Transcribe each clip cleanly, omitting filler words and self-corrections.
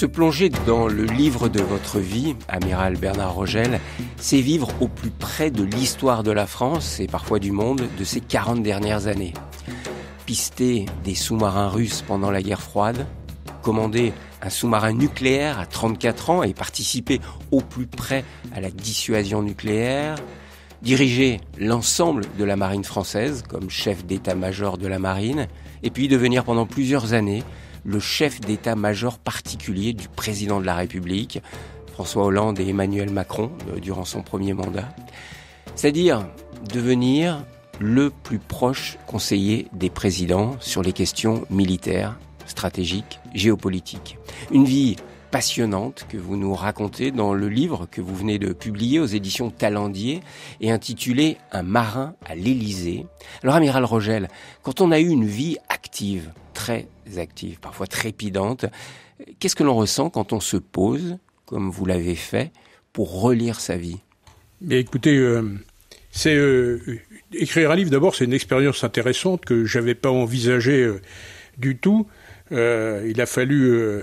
Se plonger dans le livre de votre vie, amiral Bernard Rogel, c'est vivre au plus près de l'histoire de la France et parfois du monde de ces 40 dernières années. Pister des sous-marins russes pendant la guerre froide, commander un sous-marin nucléaire à 34 ans et participer au plus près à la dissuasion nucléaire, diriger l'ensemble de la marine française comme chef d'état-major de la marine, et puis devenir pendant plusieurs années le chef d'état-major particulier du président de la République, François Hollande et Emmanuel Macron, durant son premier mandat. C'est-à-dire devenir le plus proche conseiller des présidents sur les questions militaires, stratégiques, géopolitiques. Une vie passionnante que vous nous racontez dans le livre que vous venez de publier aux éditions Talendier et intitulé « Un marin à l'Élysée ». Alors, amiral Rogel, quand on a eu une vie active, très active, parfois trépidante, qu'est-ce que l'on ressent quand on se pose, comme vous l'avez fait, pour relire sa vie ? Bien, écoutez, écrire un livre, d'abord, c'est une expérience intéressante que j'avais pas envisagée du tout. Il a fallu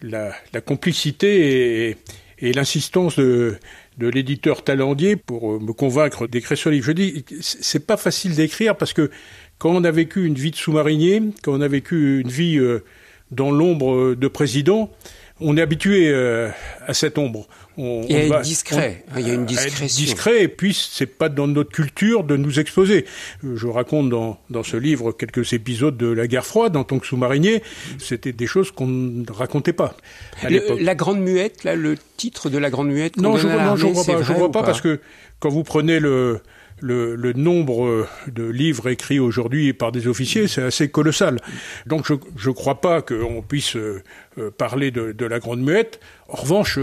la complicité et l'insistance de l'éditeur Talendier pour me convaincre d'écrire ce livre. Je dis, c'est pas facile d'écrire parce que quand on a vécu une vie de sous-marinier, quand on a vécu une vie dans l'ombre de président, on est habitué à cette ombre. Il y a une discrétion. Discret, et puis c'est pas dans notre culture de nous exposer. Je raconte dans ce livre quelques épisodes de la guerre froide en tant que sous-marinier. C'était des choses qu'on ne racontait pas à l'époque. La Grande Muette, là, le titre de la Grande Muette. Non, je vois pas parce que quand vous prenez le nombre de livres écrits aujourd'hui par des officiers, c'est assez colossal. Donc je crois pas qu'on puisse parler de la Grande Muette. En revanche,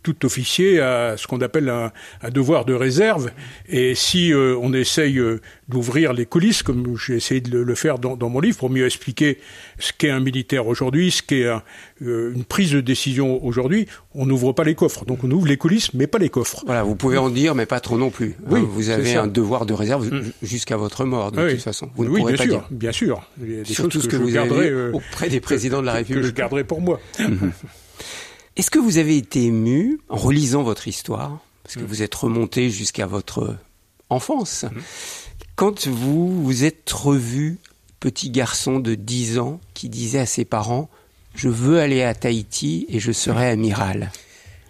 tout officier a ce qu'on appelle un devoir de réserve. Et si on essaye d'ouvrir les coulisses, comme j'ai essayé de le faire dans mon livre, pour mieux expliquer ce qu'est un militaire aujourd'hui, ce qu'est une prise de décision aujourd'hui, on n'ouvre pas les coffres. Donc on ouvre les coulisses, mais pas les coffres. Voilà, vous pouvez en dire, mais pas trop non plus. Oui, vous avez un devoir de réserve jusqu'à votre mort, de toute façon. Vous ne pourrez pas dire. Bien sûr. Il y a des surtout choses ce que vous avez auprès des présidents de la République. Que je garderai pour moi. Est-ce que vous avez été ému en relisant votre histoire, parce que vous êtes remonté jusqu'à votre enfance, quand vous vous êtes revu, petit garçon de 10 ans, qui disait à ses parents « Je veux aller à Tahiti et je serai amiral ».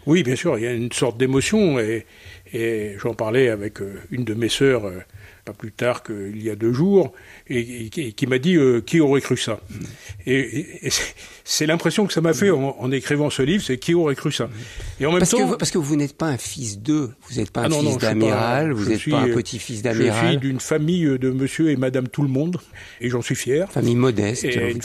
Oui, bien sûr, il y a une sorte d'émotion, et j'en parlais avec une de mes sœurs, pas plus tard qu'il y a 2 jours, et qui m'a dit qui aurait cru ça. Et c'est l'impression que ça m'a fait en écrivant ce livre, c'est qui aurait cru ça. Et en même temps, parce que vous n'êtes pas un fils d'eux, vous n'êtes pas un fils d'amiral, vous n'êtes pas un petit-fils d'amiral. Je suis d'une famille de monsieur et madame tout le monde, et j'en suis fier. Famille modeste. Et une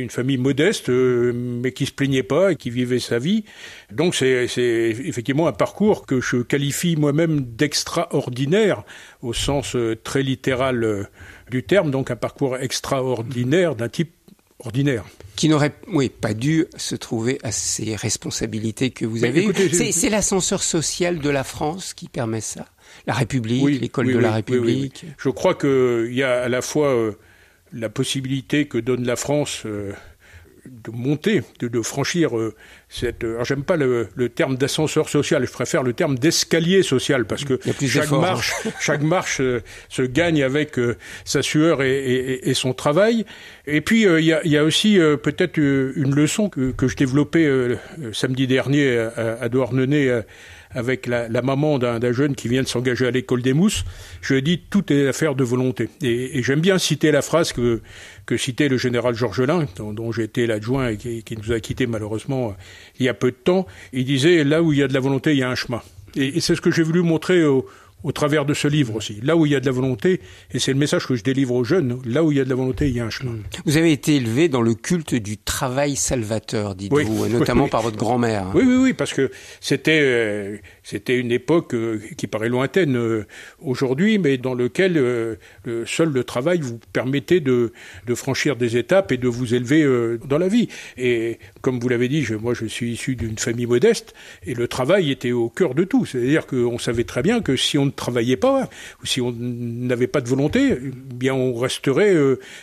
famille modeste, mais qui se plaignait pas et qui vivait sa vie. Donc c'est effectivement un parcours que je qualifie moi-même d'extraordinaire, au sens très littéral du terme, donc un parcours extraordinaire d'un type ordinaire. Qui n'aurait, pas dû se trouver à ces responsabilités que vous avez eues. C'est l'ascenseur social de la France qui permet ça. La République, l'école de la République. Oui. Je crois qu'il y a à la fois la possibilité que donne la France de monter, de franchir alors j'aime pas le terme d'ascenseur social, je préfère le terme d'escalier social, parce que chaque marche se gagne avec sa sueur et son travail. Et puis il y a aussi peut-être une leçon que je développais samedi dernier à Douarnenez avec la maman d'un jeune qui vient de s'engager à l'école des Mousses. Je lui ai dit, tout est affaire de volonté. Et j'aime bien citer la phrase que citait le général Georges Lain, dont j'ai été l'adjoint et qui nous a quittés malheureusement il y a peu de temps. Il disait, là où il y a de la volonté, il y a un chemin. Et c'est ce que j'ai voulu montrer au travers de ce livre aussi. Là où il y a de la volonté, et c'est le message que je délivre aux jeunes, là où il y a de la volonté, il y a un chemin. Vous avez été élevé dans le culte du travail salvateur, dites-vous, notamment par votre grand-mère. Oui, parce que c'était une époque qui paraît lointaine aujourd'hui, mais dans lequel seul le travail vous permettait de franchir des étapes et de vous élever dans la vie. Et comme vous l'avez dit, moi je suis issu d'une famille modeste, et le travail était au cœur de tout. C'est-à-dire qu'on savait très bien que si on ne travaillait pas, ou si on n'avait pas de volonté, bien on resterait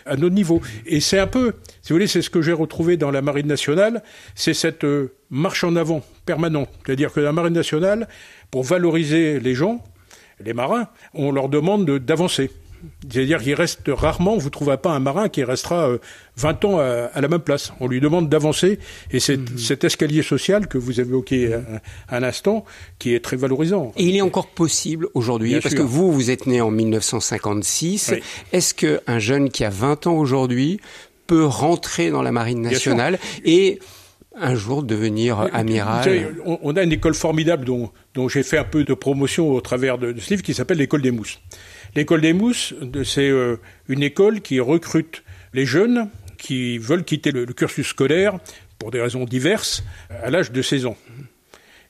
à notre niveau. Et c'est un peu, si vous voulez, c'est ce que j'ai retrouvé dans la Marine nationale, c'est cette marche en avant permanente. C'est-à-dire que la Marine nationale, pour valoriser les gens, les marins, on leur demande d'avancer. C'est-à-dire qu'il reste rarement, vous ne trouverez pas un marin qui restera 20 ans à la même place. On lui demande d'avancer, et c'est cet escalier social que vous évoquiez à l'instant, qui est très valorisant. Et il est encore possible aujourd'hui, parce que vous êtes né en 1956. Oui. Est-ce qu'un jeune qui a 20 ans aujourd'hui peut rentrer dans la Marine nationale et un jour devenir amiral? Vous savez, on a une école formidable dont j'ai fait un peu de promotion au travers de ce livre, qui s'appelle l'École des Mousses. L'École des Mousses, c'est une école qui recrute les jeunes qui veulent quitter le cursus scolaire pour des raisons diverses à l'âge de 16 ans.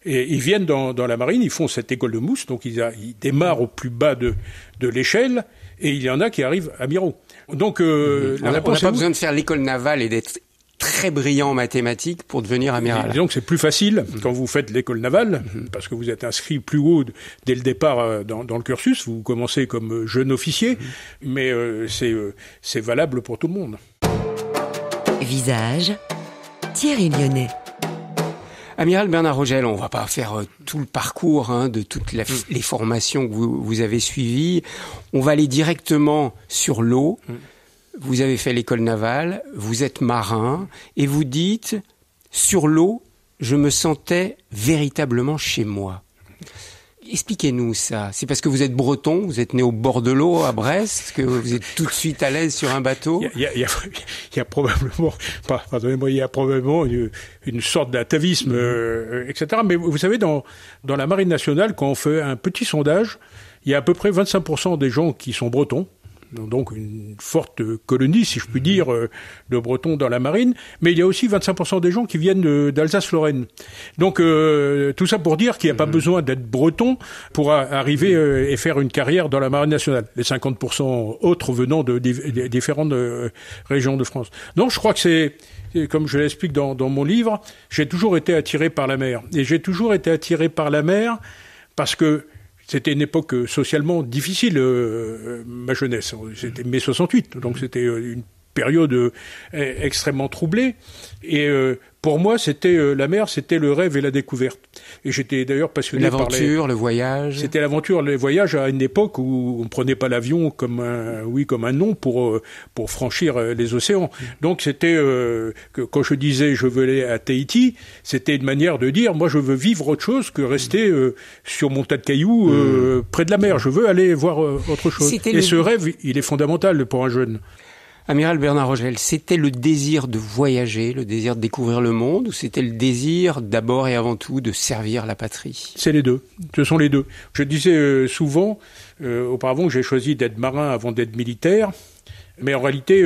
Et ils viennent dans la marine, ils font cette école de Mousse, donc ils démarrent au plus bas de l'échelle, et il y en a qui arrivent amiraux. Donc on n'a pas besoin de faire l'école navale et d'être très brillant en mathématiques pour devenir amiral. Donc c'est plus facile quand vous faites l'école navale, parce que vous êtes inscrit plus haut dès le départ dans le cursus. Vous commencez comme jeune officier, mais c'est valable pour tout le monde. Visage, Thierry Lyonnais. Amiral Bernard Rogel, on ne va pas faire tout le parcours de toutes les formations que vous avez suivies. On va aller directement sur l'eau. Vous avez fait l'école navale, vous êtes marin, et vous dites, sur l'eau, je me sentais véritablement chez moi. Expliquez-nous ça. C'est parce que vous êtes breton, vous êtes né au bord de l'eau à Brest, que vous êtes tout de suite à l'aise sur un bateau? Il y a probablement, pardonnez-moi, il y a probablement une sorte d'atavisme, etc. Mais vous savez, dans la Marine nationale, quand on fait un petit sondage, il y a à peu près 25% des gens qui sont bretons. Donc une forte colonie, si je puis dire, de Bretons dans la marine, mais il y a aussi 25% des gens qui viennent d'Alsace-Lorraine. Donc tout ça pour dire qu'il n'y a pas besoin d'être breton pour arriver et faire une carrière dans la marine nationale. Les 50% autres venant de différentes régions de France. Donc je crois que c'est, comme je l'explique dans mon livre, j'ai toujours été attiré par la mer. Et j'ai toujours été attiré par la mer parce que c'était une époque socialement difficile, ma jeunesse. C'était mai 68, donc c'était une période extrêmement troublée. Et pour moi, c'était la mer, c'était le rêve et la découverte. Et j'étais d'ailleurs passionné par l'aventure, le voyage. C'était l'aventure, le voyage à une époque où on ne prenait pas l'avion comme un nom pour franchir les océans. Donc c'était quand je disais je veux aller à Tahiti, c'était une manière de dire moi je veux vivre autre chose que rester sur mon tas de cailloux près de la mer. Je veux aller voir autre chose. Et ce rêve, il est fondamental pour un jeune. Amiral Bernard Rogel, c'était le désir de voyager, le désir de découvrir le monde, ou c'était le désir d'abord et avant tout de servir la patrie? C'est les deux. Ce sont les deux. Je disais souvent, auparavant, que j'ai choisi d'être marin avant d'être militaire, mais en réalité,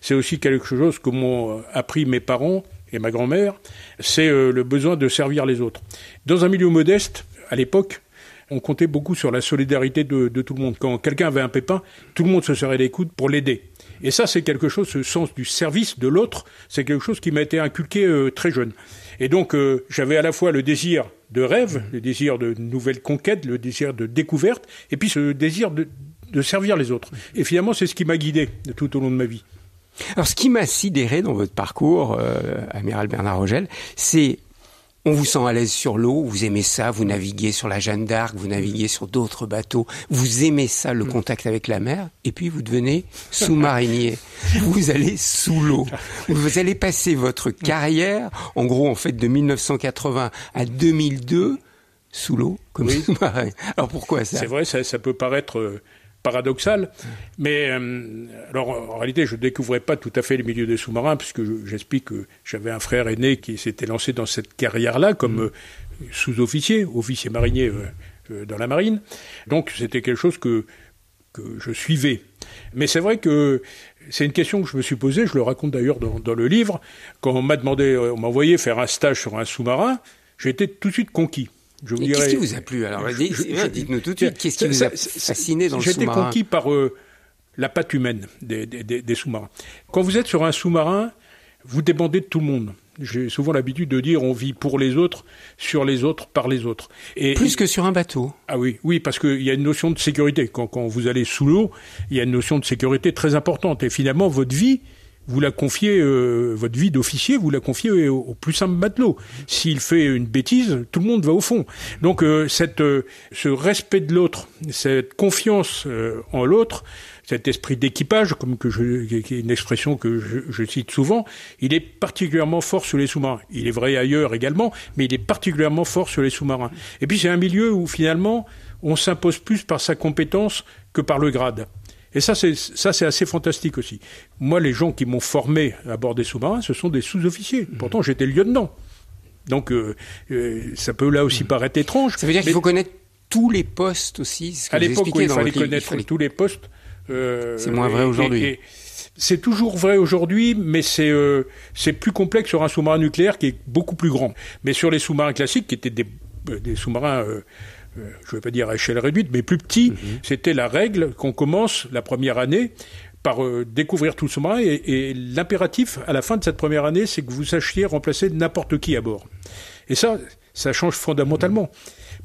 c'est aussi quelque chose que m'ont appris mes parents et ma grand-mère, c'est le besoin de servir les autres. Dans un milieu modeste, à l'époque, on comptait beaucoup sur la solidarité de tout le monde. Quand quelqu'un avait un pépin, tout le monde se serrait les coudes pour l'aider. Et ça, c'est quelque chose, ce sens du service de l'autre, c'est quelque chose qui m'a été inculqué très jeune. Et donc, j'avais à la fois le désir de rêve, le désir de nouvelles conquêtes, le désir de découverte, et puis ce désir de servir les autres. Et finalement, c'est ce qui m'a guidé tout au long de ma vie. Alors, ce qui m'a sidéré dans votre parcours, Amiral Bernard Rogel, c'est... On vous sent à l'aise sur l'eau, vous aimez ça, vous naviguez sur la Jeanne d'Arc, vous naviguez sur d'autres bateaux, vous aimez ça, le contact avec la mer, et puis vous devenez sous-marinier. Vous allez sous l'eau. Vous allez passer votre carrière, en gros, en fait, de 1980 à 2002, sous l'eau, comme sous-marin. Alors pourquoi ça? C'est vrai, ça peut paraître paradoxal, mais alors en réalité je ne découvrais pas tout à fait le milieu des sous-marins, puisque j'explique que j'avais un frère aîné qui s'était lancé dans cette carrière-là comme sous-officier, officier marinier dans la marine, donc c'était quelque chose que je suivais. Mais c'est vrai que c'est une question que je me suis posée, je le raconte d'ailleurs dans le livre, quand on m'a envoyé faire un stage sur un sous-marin, j'ai été tout de suite conquis. Qu'est-ce qui vous a plu alors? Dites-nous tout de suite, qu'est-ce qui vous a fasciné dans le sous-marin? J'étais conquis par la patte humaine des sous-marins. Quand vous êtes sur un sous-marin, vous dépendez de tout le monde. J'ai souvent l'habitude de dire on vit pour les autres, sur les autres, par les autres. Plus que sur un bateau. Ah oui, parce qu'il y a une notion de sécurité. Quand vous allez sous l'eau, il y a une notion de sécurité très importante. Et finalement, votre vie vous la confiez, votre vie d'officier, vous la confiez au plus simple matelot. S'il fait une bêtise, tout le monde va au fond. Donc ce respect de l'autre, cette confiance en l'autre, cet esprit d'équipage, qui est une expression que je cite souvent, il est particulièrement fort sur les sous-marins. Il est vrai ailleurs également, mais il est particulièrement fort sur les sous-marins. Et puis c'est un milieu où finalement on s'impose plus par sa compétence que par le grade. Et ça, c'est assez fantastique aussi. Moi, les gens qui m'ont formé à bord des sous-marins, ce sont des sous-officiers. Pourtant, j'étais lieutenant. Donc, ça peut là aussi paraître étrange. Ça veut dire qu'il faut connaître tous les postes aussi. À l'époque, il fallait connaître tous les postes. C'est moins vrai aujourd'hui. C'est toujours vrai aujourd'hui, mais c'est plus complexe sur un sous-marin nucléaire qui est beaucoup plus grand. Mais sur les sous-marins classiques, qui étaient des sous-marins... je ne vais pas dire à échelle réduite, mais plus petit, c'était la règle qu'on commence la première année par découvrir tout le sous-marin et l'impératif à la fin de cette première année, c'est que vous sachiez remplacer n'importe qui à bord. Et ça change fondamentalement.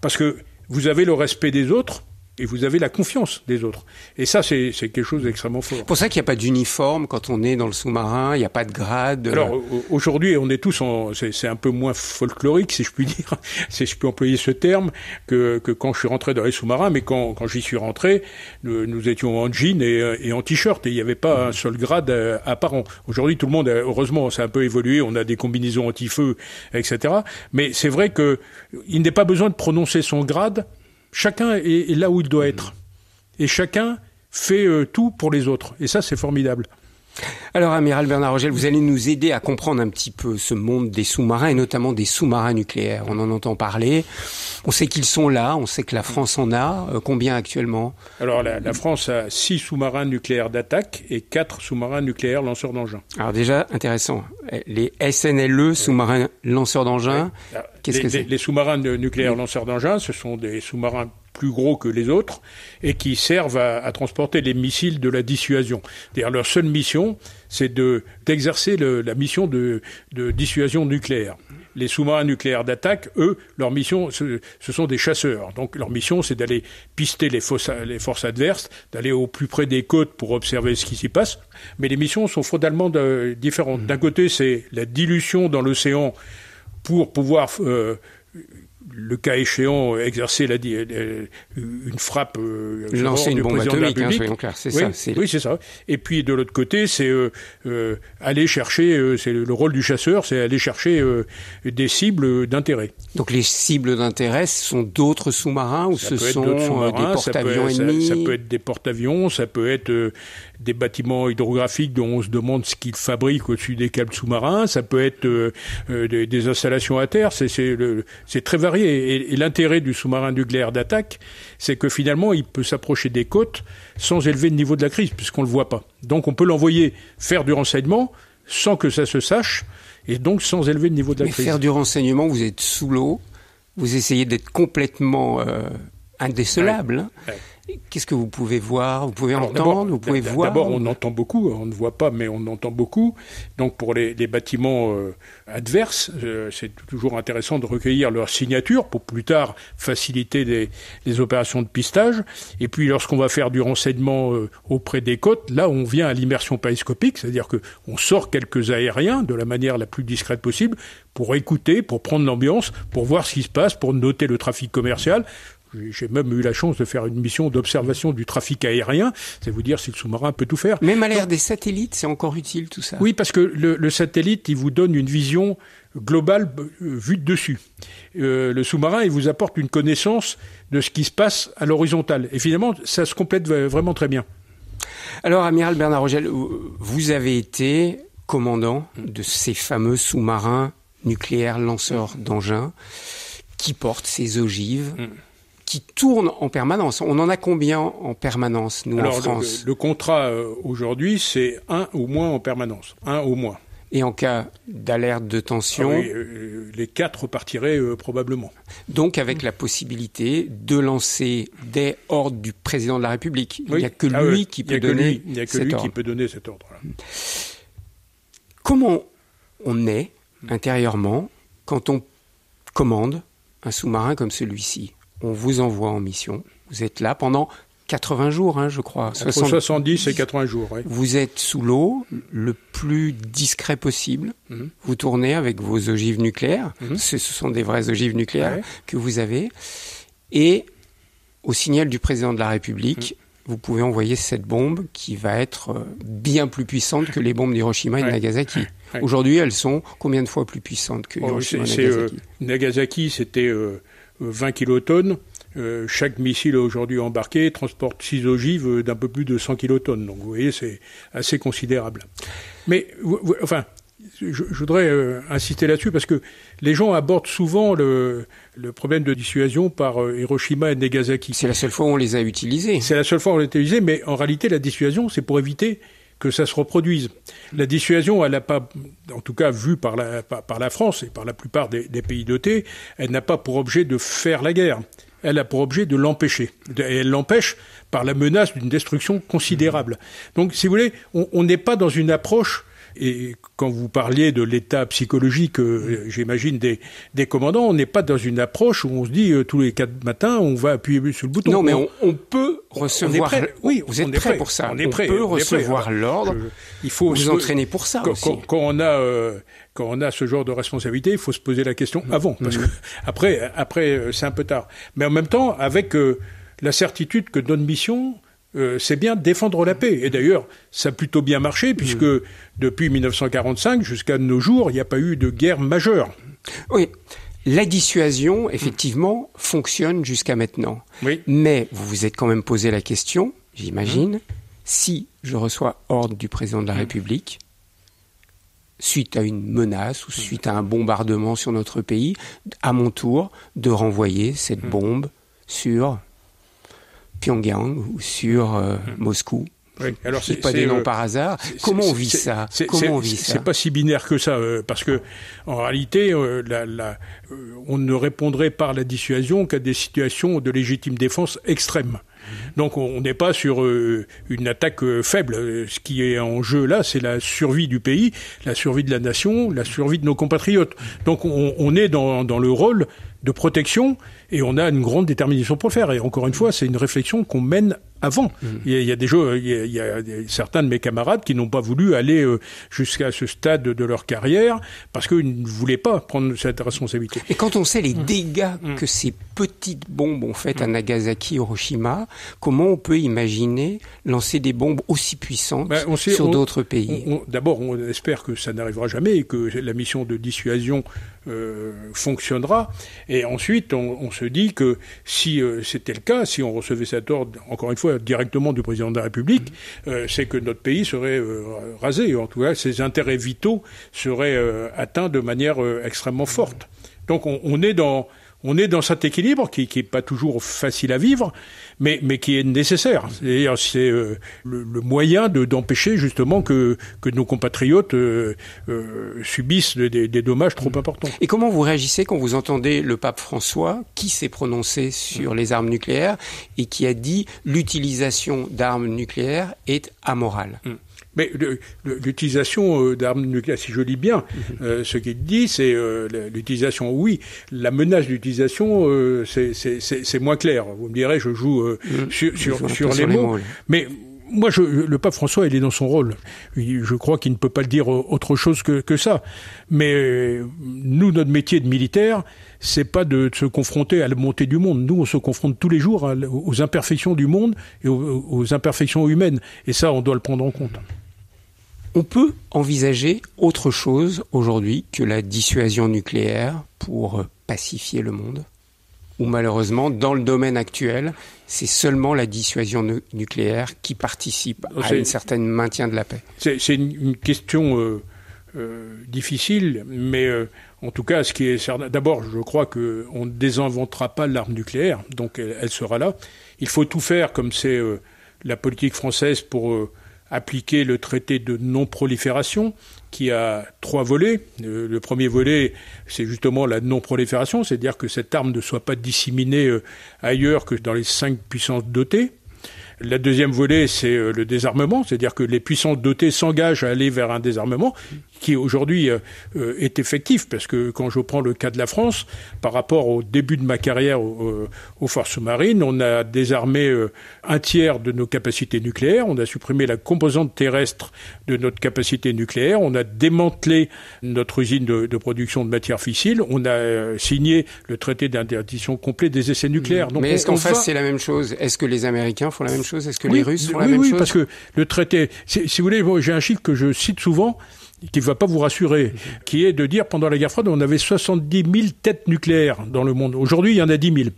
Parce que vous avez le respect des autres et vous avez la confiance des autres. Et ça, c'est quelque chose d'extrêmement fort. C'est pour ça qu'il n'y a pas d'uniforme quand on est dans le sous-marin, il n'y a pas de grade. Alors, aujourd'hui, on est tous c'est un peu moins folklorique, si je puis dire, si je peux employer ce terme, que quand je suis rentré dans les sous-marins, mais quand j'y suis rentré, nous étions en jean et en t-shirt, et il n'y avait pas un seul grade apparent. Aujourd'hui, tout le monde, heureusement, ça a un peu évolué, on a des combinaisons anti-feu, etc. Mais c'est vrai il n'est pas besoin de prononcer son grade. Chacun est là où il doit être. Et chacun fait tout pour les autres. Et ça, c'est formidable. Alors, Amiral Bernard Rogel, vous allez nous aider à comprendre un petit peu ce monde des sous-marins, et notamment des sous-marins nucléaires. On en entend parler. On sait qu'ils sont là. On sait que la France en a. Combien actuellement ? Alors, la France a 6 sous-marins nucléaires d'attaque et 4 sous-marins nucléaires lanceurs d'engins. Alors déjà, intéressant. Les SNLE, sous-marins lanceurs d'engins, qu'est-ce que c'est ? Les sous-marins nucléaires lanceurs d'engins, ce sont des sous-marins plus gros que les autres et qui servent à transporter les missiles de la dissuasion. C'est-à-dire leur seule mission, c'est d'exercer la mission de dissuasion nucléaire. Les sous-marins nucléaires d'attaque, eux, leur mission, ce sont des chasseurs. Donc leur mission, c'est d'aller pister les forces adverses, d'aller au plus près des côtes pour observer ce qui s'y passe. Mais les missions sont fondamentalement différentes. D'un côté, c'est la dilution dans l'océan pour pouvoir... le cas échéant, exercer une frappe... lancer une bombe atomique, soyons clairs, c'est ça. Oui, c'est ça. Et puis, de l'autre côté, c'est aller chercher... c'est le rôle du chasseur, c'est aller chercher des cibles d'intérêt. Donc, les cibles d'intérêt, ce sont d'autres sous-marins ou ce sont des porte-avions ennemis ? Ça peut être des porte-avions, ça peut être des bâtiments hydrographiques dont on se demande ce qu'ils fabriquent au-dessus des câbles sous-marins, ça peut être des installations à terre, c'est très varié. Et l'intérêt du sous-marin nucléaire d'attaque, c'est que finalement, il peut s'approcher des côtes sans élever le niveau de la crise, puisqu'on ne le voit pas. Donc on peut l'envoyer faire du renseignement sans que ça se sache, et donc sans élever le niveau de la crise. Mais faire du renseignement, vous êtes sous l'eau, vous essayez d'être complètement indécelable. Ouais. Qu'est-ce que vous pouvez voir ? Vous pouvez entendre ? Vous pouvez voir ? D'abord, on entend beaucoup. On ne voit pas, mais on entend beaucoup. Donc, pour les bâtiments adverses, c'est toujours intéressant de recueillir leurs signatures pour plus tard faciliter les opérations de pistage. Et puis, lorsqu'on va faire du renseignement auprès des côtes, là, on vient à l'immersion périscopique, c'est-à-dire qu'on sort quelques aériens de la manière la plus discrète possible pour écouter, pour prendre l'ambiance, pour voir ce qui se passe, pour noter le trafic commercial. J'ai même eu la chance de faire une mission d'observation du trafic aérien. C'est vous dire si le sous-marin peut tout faire. Même à l'ère des satellites, c'est encore utile tout ça. Oui, parce que le satellite, il vous donne une vision globale vue de dessus. Le sous-marin, il vous apporte une connaissance de ce qui se passe à l'horizontale. Et finalement, ça se complète vraiment très bien. Alors, Amiral Bernard Rogel, vous avez été commandant de ces fameux sous-marins nucléaires lanceurs d'engins qui portent ces ogives. Qui tourne en permanence. On en a combien en permanence, nous, en France ? Le contrat, aujourd'hui, c'est 1 au moins en permanence. 1 au moins. Et en cas d'alerte de tension ? Oui, les 4 partiraient probablement. Donc, avec la possibilité de lancer des ordres du président de la République. Il n'y a que lui qui peut donner cet ordre. Il n'y a que lui qui peut donner cet ordre-là. Comment on est, intérieurement, quand on commande un sous-marin comme celui-ci ? On vous envoie en mission, vous êtes là pendant 80 jours, je crois. Entre 70 et 80 jours, oui. Vous êtes sous l'eau, le plus discret possible. Vous tournez avec vos ogives nucléaires. Ce sont des vraies ogives nucléaires que vous avez. Et au signal du président de la République, vous pouvez envoyer cette bombe qui va être bien plus puissante que les bombes d'Hiroshima et de Nagasaki. Aujourd'hui, elles sont combien de fois plus puissantes que Hiroshima et Nagasaki? Nagasaki, c'était 20 kilotonnes. Chaque missile aujourd'hui embarqué transporte 6 ogives d'un peu plus de 100 kilotonnes. Donc vous voyez, c'est assez considérable. Mais enfin, je voudrais insister là-dessus parce que les gens abordent souvent le problème de dissuasion par Hiroshima et Nagasaki. C'est la seule fois où on les a utilisés. C'est la seule fois où on les a utilisés, mais en réalité, la dissuasion, c'est pour éviter que ça se reproduise. La dissuasion, elle n'a pas, en tout cas vue par la France et par la plupart des pays dotés, elle n'a pas pour objet de faire la guerre. Elle a pour objet de l'empêcher. Et elle l'empêche par la menace d'une destruction considérable. Donc, si vous voulez, on n'est pas dans une approche, et quand vous parliez de l'état psychologique, j'imagine, des commandants, on n'est pas dans une approche où on se dit tous les 4 matins, on va appuyer sur le bouton. Non, mais on peut recevoir... Oui, vous êtes prêt pour ça. On peut recevoir l'ordre. Il faut vous entraîner pour ça aussi. Quand on a ce genre de responsabilité, il faut se poser la question avant, parce que après c'est un peu tard. Mais en même temps, avec la certitude que notre mission, c'est bien défendre la paix. Et d'ailleurs, ça a plutôt bien marché, puisque depuis 1945 jusqu'à nos jours, il n'y a pas eu de guerre majeure. Oui. La dissuasion, effectivement, fonctionne jusqu'à maintenant. Oui. Mais vous vous êtes quand même posé la question, j'imagine, si je reçois ordre du président de la République, suite à une menace ou suite à un bombardement sur notre pays, à mon tour, de renvoyer cette bombe sur Pyongyang ou sur Moscou. Oui. Alors c'est pas des noms par hasard. Comment on vit ça? C'est pas si binaire que ça, parce que en réalité, on ne répondrait par la dissuasion qu'à des situations de légitime défense extrême. Donc on n'est pas sur une attaque faible. Ce qui est en jeu là, c'est la survie du pays, la survie de la nation, la survie de nos compatriotes. Donc on est dans le rôle de protection et on a une grande détermination pour le faire. Et encore une fois, c'est une réflexion qu'on mène avant. Il y a certains de mes camarades qui n'ont pas voulu aller jusqu'à ce stade de leur carrière parce qu'ils ne voulaient pas prendre cette responsabilité. Et quand on sait les dégâts que ces petites bombes ont fait à Nagasaki, Hiroshima, comment on peut imaginer lancer des bombes aussi puissantes sur d'autres pays? D'abord, on espère que ça n'arrivera jamais et que la mission de dissuasion fonctionnera. Et ensuite, on se dit que si c'était le cas, si on recevait cet ordre, encore une fois, directement du président de la République, c'est que notre pays serait rasé. En tout cas, ses intérêts vitaux seraient atteints de manière extrêmement forte. Donc on est dans cet équilibre qui est pas toujours facile à vivre, mais qui est nécessaire. C'est-à-dire c'est le moyen d'empêcher justement que nos compatriotes subissent des dommages trop importants. Et comment vous réagissez quand vous entendez le pape François qui s'est prononcé sur les armes nucléaires et qui a dit l'utilisation d'armes nucléaires est amorale? Mais l'utilisation d'armes nucléaires, si je lis bien, ce qu'il dit, c'est l'utilisation, oui. La menace d'utilisation, c'est moins clair. Vous me direz, je joue sur les mots. Mais moi, le pape François, il est dans son rôle. Je crois qu'il ne peut pas le dire autre chose que ça. Mais nous, notre métier de militaire, c'est pas de se confronter à la montée du monde. Nous, on se confronte tous les jours aux imperfections du monde et aux imperfections humaines. Et ça, on doit le prendre en compte. On peut envisager autre chose aujourd'hui que la dissuasion nucléaire pour pacifier le monde? Ou malheureusement, dans le domaine actuel, c'est seulement la dissuasion nucléaire qui participe à un certain maintien de la paix? C'est une question difficile, mais en tout cas, ce qui est certain, d'abord, je crois qu'on ne désinventera pas l'arme nucléaire, donc elle sera là. Il faut tout faire, comme c'est la politique française, pour appliquer le traité de non-prolifération, qui a 3 volets. Le premier volet, c'est justement la non-prolifération, c'est-à-dire que cette arme ne soit pas disséminée ailleurs que dans les 5 puissances dotées. La deuxième volet, c'est le désarmement, c'est-à-dire que les puissances dotées s'engagent à aller vers un désarmement, qui aujourd'hui est effectif, parce que quand je prends le cas de la France, par rapport au début de ma carrière aux forces sous-marines, on a désarmé un tiers de nos capacités nucléaires, on a supprimé la composante terrestre de notre capacité nucléaire, on a démantelé notre usine de production de matières fissiles, on a signé le traité d'interdiction complète des essais nucléaires. Donc mais est-ce qu'en face c'est la même chose? Est-ce que les Américains font la même chose? Est-ce que les Russes font la même chose? Oui, parce que le traité, si vous voulez, j'ai un chiffre que je cite souvent, qui ne va pas vous rassurer, qui est de dire pendant la guerre froide, on avait 70 000 têtes nucléaires dans le monde. Aujourd'hui, il y en a 10 000.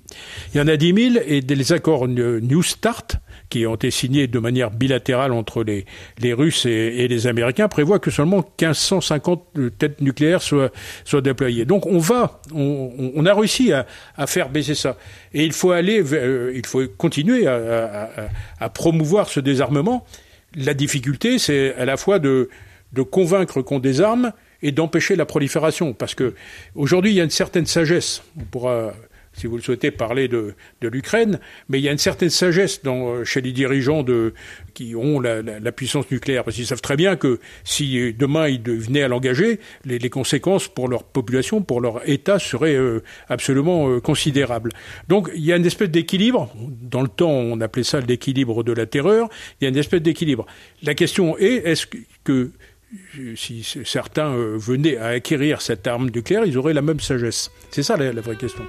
Il y en a 10 000 et des accords New START, qui ont été signés de manière bilatérale entre les Russes et les Américains, prévoient que seulement 1550 têtes nucléaires soient déployées. Donc on a réussi à faire baisser ça. Et il faut continuer à promouvoir ce désarmement. La difficulté, c'est à la fois de convaincre qu'on désarme et d'empêcher la prolifération. Parce que aujourd'hui, il y a une certaine sagesse. On pourra, si vous le souhaitez, parler de l'Ukraine, mais il y a une certaine sagesse chez les dirigeants qui ont la puissance nucléaire. Parce qu'ils savent très bien que si demain ils venaient à l'engager, les conséquences pour leur population, pour leur État seraient absolument considérables. Donc il y a une espèce d'équilibre. Dans le temps, on appelait ça l'équilibre de la terreur. Il y a une espèce d'équilibre. La question est que si certains venaient à acquérir cette arme nucléaire, ils auraient la même sagesse. C'est ça la vraie question.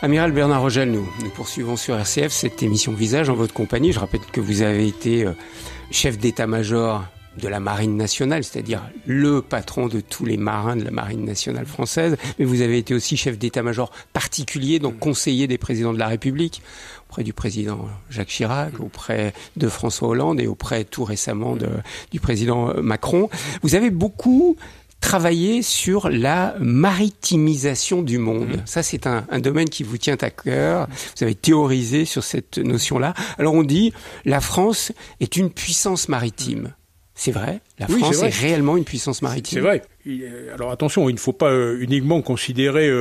Amiral Bernard Rogel, nous poursuivons sur RCF cette émission Visage en votre compagnie. Je rappelle que vous avez été chef d'état-major de la Marine nationale, c'est-à-dire le patron de tous les marins de la Marine nationale française, mais vous avez été aussi chef d'état-major particulier, donc conseiller des présidents de la République, auprès du président Jacques Chirac, auprès de François Hollande et auprès tout récemment du président Macron. Vous avez beaucoup travailler sur la maritimisation du monde. Ça, c'est un domaine qui vous tient à cœur. Vous avez théorisé sur cette notion-là. Alors, on dit, la France est une puissance maritime. C'est vrai? La France est réellement une puissance maritime? C'est vrai. Alors attention, il ne faut pas uniquement considérer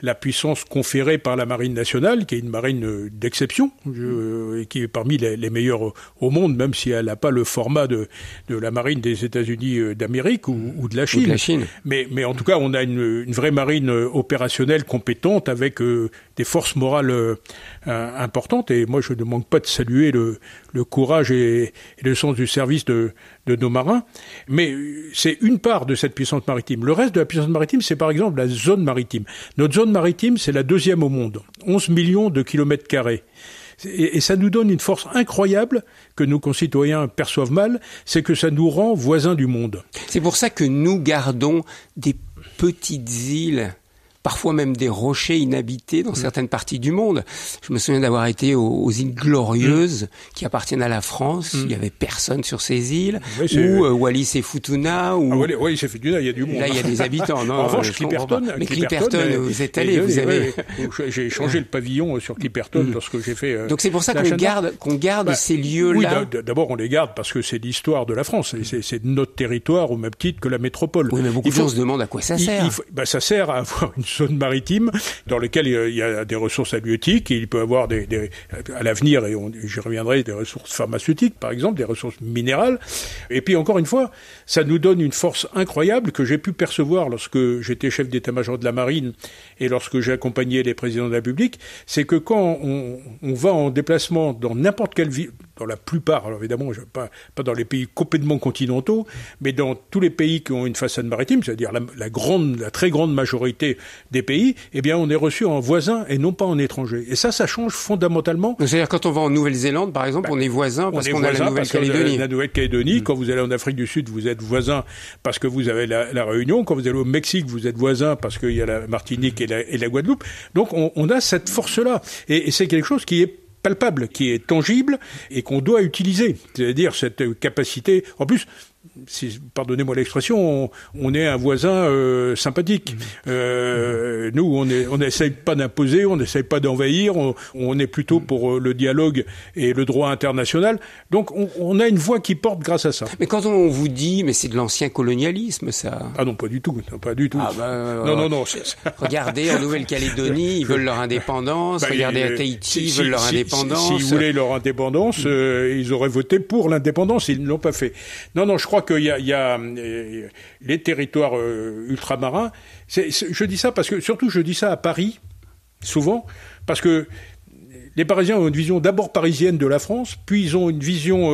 la puissance conférée par la Marine nationale, qui est une marine d'exception, et qui est parmi les meilleures au monde, même si elle n'a pas le format de la marine des États-Unis d'Amérique ou de la Chine. Ou de la Chine. Mais en tout cas, on a une vraie marine opérationnelle compétente avec des forces morales importantes. Et moi, je ne manque pas de saluer le courage et le sens du service de nos marins. Mais c'est une part de cette puissance maritime. Le reste de la puissance maritime, c'est par exemple la zone maritime. Notre zone maritime, c'est la deuxième au monde. 11 millions de kilomètres carrés. Et ça nous donne une force incroyable que nos concitoyens perçoivent mal, c'est que ça nous rend voisins du monde. C'est pour ça que nous gardons des petites îles parfois même des rochers inhabités dans certaines parties du monde. Je me souviens d'avoir été aux îles Glorieuses, qui appartiennent à la France. Il y avait personne sur ces îles. Ou Wallis et Futuna. Wallis et Futuna, il y a du monde. Là, il y a des habitants. Non, en revanche, Clipperton. Mais Clipperton, vous êtes allé, vous avez. J'ai changé le pavillon sur Clipperton lorsque j'ai fait. Donc c'est pour ça qu'on garde ces lieux-là. Oui, d'abord on les garde parce que c'est l'histoire de la France. C'est notre territoire au même titre que la métropole. Oui, mais beaucoup de gens se demandent à quoi ça sert. Ça sert à avoir une zone maritime dans laquelle il y a des ressources halieutiques. Et il peut y avoir à l'avenir, et j'y reviendrai, des ressources pharmaceutiques, par exemple, des ressources minérales. Et puis encore une fois, ça nous donne une force incroyable que j'ai pu percevoir lorsque j'étais chef d'état-major de la marine et lorsque j'ai accompagné les présidents de la République. C'est que quand on va en déplacement dans n'importe quelle ville, dans la plupart, alors évidemment, pas dans les pays complètement continentaux, mais dans tous les pays qui ont une façade maritime, c'est-à-dire la très grande majorité des pays, eh bien, on est reçu en voisin et non pas en étranger. Et ça change fondamentalement. C'est-à-dire, quand on va en Nouvelle-Zélande, par exemple, on est voisin parce qu'on a la Nouvelle-Calédonie. La Nouvelle-Calédonie, quand vous allez en Afrique du Sud, vous êtes voisin parce que vous avez la Réunion. Quand vous allez au Mexique, vous êtes voisin parce qu'il y a la Martinique et la Guadeloupe. Donc, on a cette force-là. Et c'est quelque chose qui est palpable, qui est tangible et qu'on doit utiliser. C'est-à-dire cette capacité. En plus, pardonnez-moi l'expression, on est un voisin sympathique. Nous, on n'essaye pas d'imposer, on n'essaye pas d'envahir, on est plutôt pour le dialogue et le droit international. Donc, on a une voix qui porte grâce à ça. Mais quand on vous dit, mais c'est de l'ancien colonialisme, ça. Ah non, pas du tout, pas du tout. Non. Regardez, en Nouvelle-Calédonie, ils veulent leur indépendance. Regardez, à Tahiti, ils veulent leur indépendance. S'ils voulaient leur indépendance, ils auraient voté pour l'indépendance, ils ne l'ont pas fait. Non, je crois qu'il y a les territoires ultramarins. Je dis ça parce que, surtout, je dis ça à Paris, souvent, parce que les Parisiens ont une vision d'abord parisienne de la France, puis ils ont une vision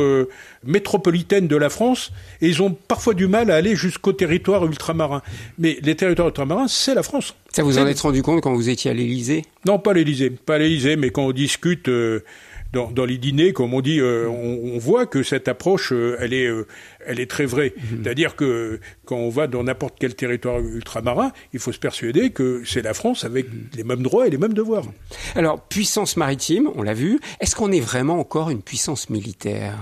métropolitaine de la France, et ils ont parfois du mal à aller jusqu'aux territoires ultramarins. Mais les territoires ultramarins, c'est la France. Ça vous en êtes rendu compte quand vous étiez à l'Élysée ? Non, pas à l'Élysée, mais quand on discute dans les dîners, comme on dit, on voit que cette approche, elle est très vraie. C'est-à-dire que quand on va dans n'importe quel territoire ultramarin, il faut se persuader que c'est la France avec les mêmes droits et les mêmes devoirs. Alors, puissance maritime, on l'a vu. Est-ce qu'on est vraiment encore une puissance militaire,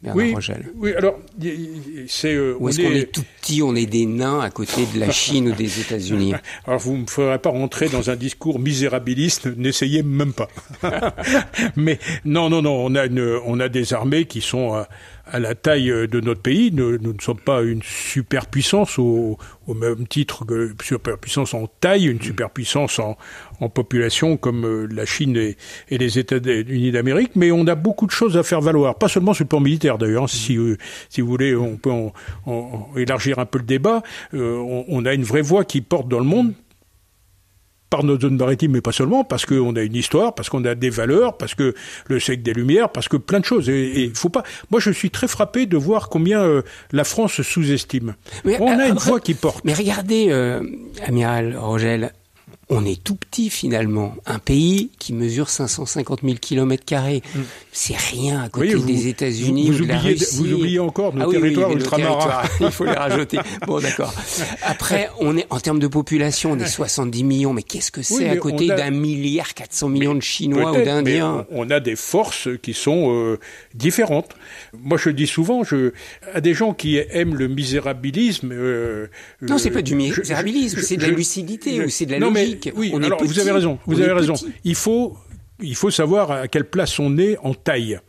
Bernard Rogel ? Oui, alors, ou est-ce qu'on est tout petit, on est des nains à côté de la Chine ou des États-Unis ? Alors, vous ne me ferez pas rentrer dans un discours misérabiliste, n'essayez même pas. Mais non, on a des armées qui sont à la taille de notre pays. Nous ne sommes pas une superpuissance au même titre que superpuissance en taille, une superpuissance en population comme la Chine et les États-Unis d'Amérique, mais on a beaucoup de choses à faire valoir, pas seulement sur le plan militaire d'ailleurs. Si vous voulez, on peut élargir un peu le débat. On a une vraie voix qui porte dans le monde, par notre zone maritime, mais pas seulement, parce qu'on a une histoire, parce qu'on a des valeurs, parce que le siècle des Lumières, parce que plein de choses. Et faut pas. Moi, je suis très frappé de voir combien la France se sous-estime. On a une voix qui porte. Mais regardez, Amiral Rogel, on est tout petit finalement. Un pays qui mesure 550 000 km². C'est rien à côté des États-Unis ou de la Russie. Vous oubliez encore nos territoires ultramarins. Il faut les rajouter. Bon, d'accord. Après, on est, en termes de population, on est 70 millions. Mais qu'est-ce que c'est à côté d'1,4 milliard de Chinois ou d'Indiens ? On a des forces qui sont différentes. Moi, je dis souvent, à des gens qui aiment le misérabilisme... non, c'est pas du misérabilisme, c'est de la lucidité ou c'est de la logique. Oui, alors vous avez raison. Il faut savoir à quelle place on est en taille.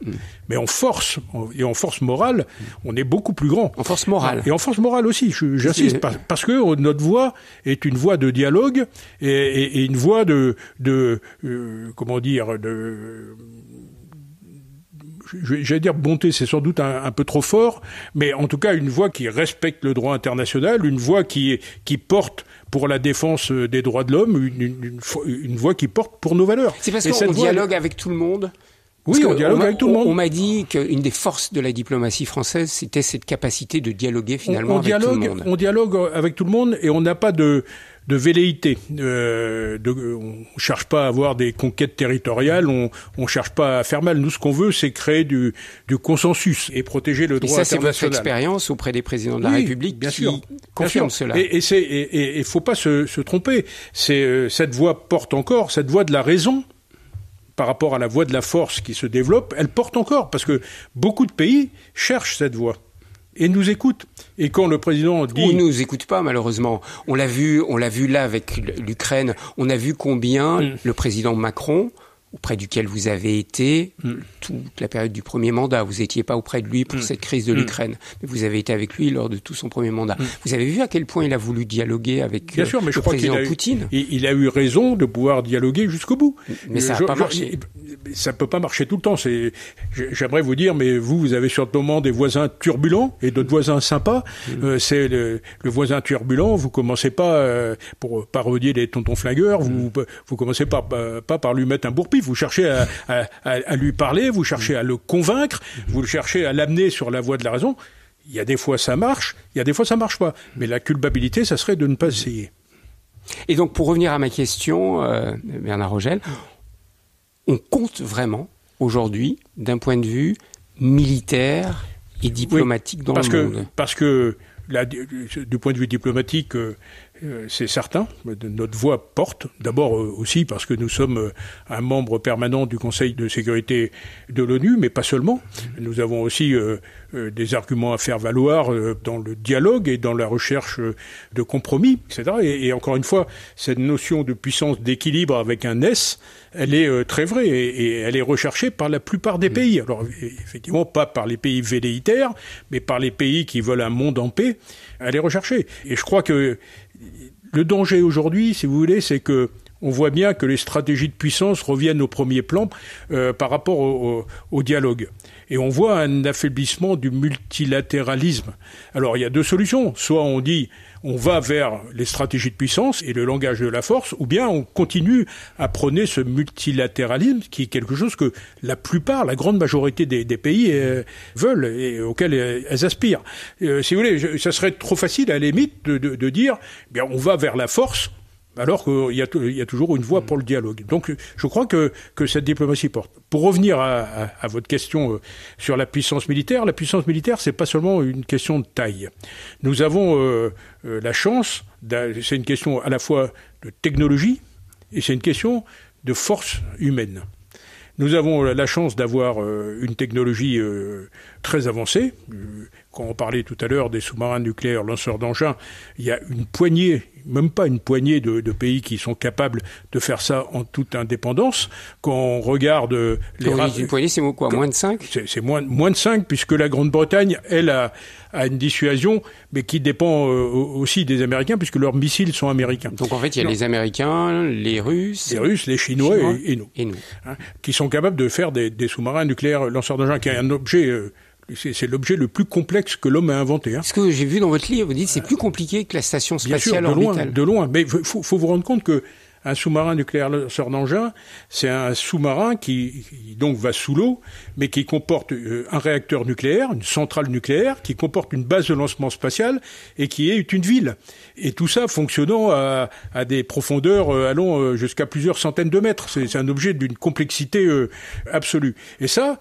Mais en force, et en force morale, on est beaucoup plus grand. En force morale. Et en force morale aussi, j'insiste, parce que notre voix est une voix de dialogue et une voix j'allais dire bonté, c'est sans doute un peu trop fort, mais en tout cas une voix qui respecte le droit international, une voix qui porte pour la défense des droits de l'homme, une voix qui porte pour nos valeurs. C'est parce qu'on dialogue avec tout le monde ? Oui, on dialogue avec tout le monde. On m'a dit qu'une des forces de la diplomatie française, c'était cette capacité de dialoguer finalement avec tout le monde. On dialogue avec tout le monde et on n'a pas de velléité. On ne cherche pas à avoir des conquêtes territoriales, on ne cherche pas à faire mal. Nous, ce qu'on veut, c'est créer du consensus et protéger le droit international. Et ça, c'est votre expérience auprès des présidents de la République bien qui sûr, confirme cela. Et il faut pas se tromper. Cette voie porte encore, cette voie de la raison, par rapport à la voie de la force qui se développe, elle porte encore, parce que beaucoup de pays cherchent cette voie et nous écoutent. Et quand le président dit... Ou nous écoute pas, malheureusement. On l'a vu là avec l'Ukraine. On a vu combien le président Macron, auprès duquel vous avez été toute la période du premier mandat. Vous n'étiez pas auprès de lui pour cette crise de l'Ukraine, mais vous avez été avec lui lors de tout son premier mandat. Vous avez vu à quel point il a voulu dialoguer avec le président Poutine. Il a eu raison de pouvoir dialoguer jusqu'au bout. Mais ça n'a pas marché. Ça peut pas marcher tout le temps. J'aimerais vous dire, mais vous avez sur le moment des voisins turbulents et d'autres voisins sympas. C'est le voisin turbulent. Vous commencez pas pour parodier les tontons flingueurs. Vous commencez pas par lui mettre un bourre-pif. Vous cherchez à lui parler, vous cherchez à le convaincre, vous cherchez à l'amener sur la voie de la raison. Il y a des fois ça marche, il y a des fois ça marche pas. Mais la culpabilité, ça serait de ne pas essayer. Et donc, pour revenir à ma question, Bernard Rogel, on compte vraiment aujourd'hui, d'un point de vue militaire et diplomatique dans le monde. Parce que là, du point de vue diplomatique, c'est certain, notre voix porte. D'abord aussi parce que nous sommes un membre permanent du Conseil de sécurité de l'ONU, mais pas seulement. Nous avons aussi des arguments à faire valoir dans le dialogue et dans la recherche de compromis, etc. Et encore une fois, cette notion de puissance d'équilibre avec un S, elle est très vraie et elle est recherchée par la plupart des pays. Alors effectivement, pas par les pays velléitaires, mais par les pays qui veulent un monde en paix. Elle est recherchée. Et je crois que le danger aujourd'hui, si vous voulez, c'est que on voit bien que les stratégies de puissance reviennent au premier plan par rapport au dialogue. Et on voit un affaiblissement du multilatéralisme. Alors il y a deux solutions. Soit on dit on va vers les stratégies de puissance et le langage de la force, ou bien on continue à prôner ce multilatéralisme qui est quelque chose que la grande majorité des pays veulent et auquel elles aspirent. Si vous voulez, ça serait trop facile à la limite de dire bien on va vers la force, alors qu'il y a toujours une voie pour le dialogue. Donc je crois que cette diplomatie porte. Pour revenir à votre question sur la puissance militaire, c'est pas seulement une question de taille. Nous avons la chance, c'est une question à la fois de technologie et c'est une question de force humaine. Nous avons la chance d'avoir une technologie très avancée. Quand on parlait tout à l'heure des sous-marins nucléaires lanceurs d'engins, il y a une poignée, même pas une poignée de pays qui sont capables de faire ça en toute indépendance. Quand on regarde une poignée, c'est quoi, moins de 5 ? C'est moins de 5, puisque la Grande-Bretagne, elle, a une dissuasion, mais qui dépend aussi des Américains, puisque leurs missiles sont américains. Donc en fait, il y a les Américains, les Russes... les Chinois et nous. Qui sont capables de faire des sous-marins nucléaires lanceurs d'engins, qui est un objet... c'est l'objet le plus complexe que l'homme a inventé. Ce que j'ai vu dans votre livre, vous dites c'est plus compliqué que la station spatiale orbitale. De loin. Mais faut vous rendre compte que un sous-marin nucléaire lanceur d'engins, c'est un sous-marin qui donc va sous l'eau, mais qui comporte un réacteur nucléaire, une centrale nucléaire, qui comporte une base de lancement spatial et qui est une ville. Et tout ça fonctionnant à des profondeurs allant jusqu'à plusieurs centaines de mètres. C'est un objet d'une complexité absolue. Et ça,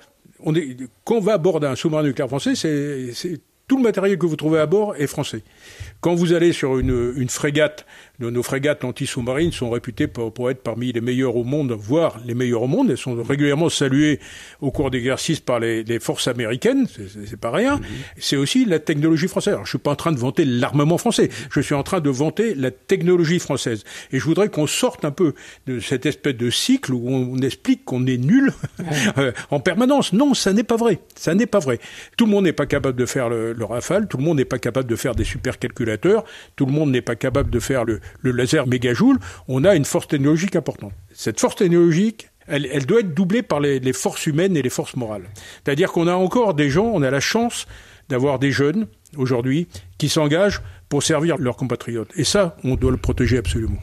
quand on va à bord d'un sous-marin nucléaire français, c'est tout le matériel que vous trouvez à bord est français. Quand vous allez sur une frégate, nos frégates anti-sous-marines sont réputées pour être parmi les meilleures au monde, voire les meilleures au monde. Elles sont régulièrement saluées au cours d'exercices par les forces américaines. C'est pas rien. C'est aussi la technologie française. Alors, je suis pas en train de vanter l'armement français. Je suis en train de vanter la technologie française. Et je voudrais qu'on sorte un peu de cette espèce de cycle où on explique qu'on est nul en permanence. Non, ça n'est pas vrai. Ça n'est pas vrai. Tout le monde n'est pas capable de faire le Rafale. Tout le monde n'est pas capable de faire des supercalculateurs. Tout le monde n'est pas capable de faire le laser mégajoule. On a une force technologique importante. Cette force technologique, elle doit être doublée par les forces humaines et les forces morales. C'est-à-dire qu'on a encore des gens, on a la chance d'avoir des jeunes, aujourd'hui, qui s'engagent pour servir leurs compatriotes. Et ça, on doit le protéger absolument.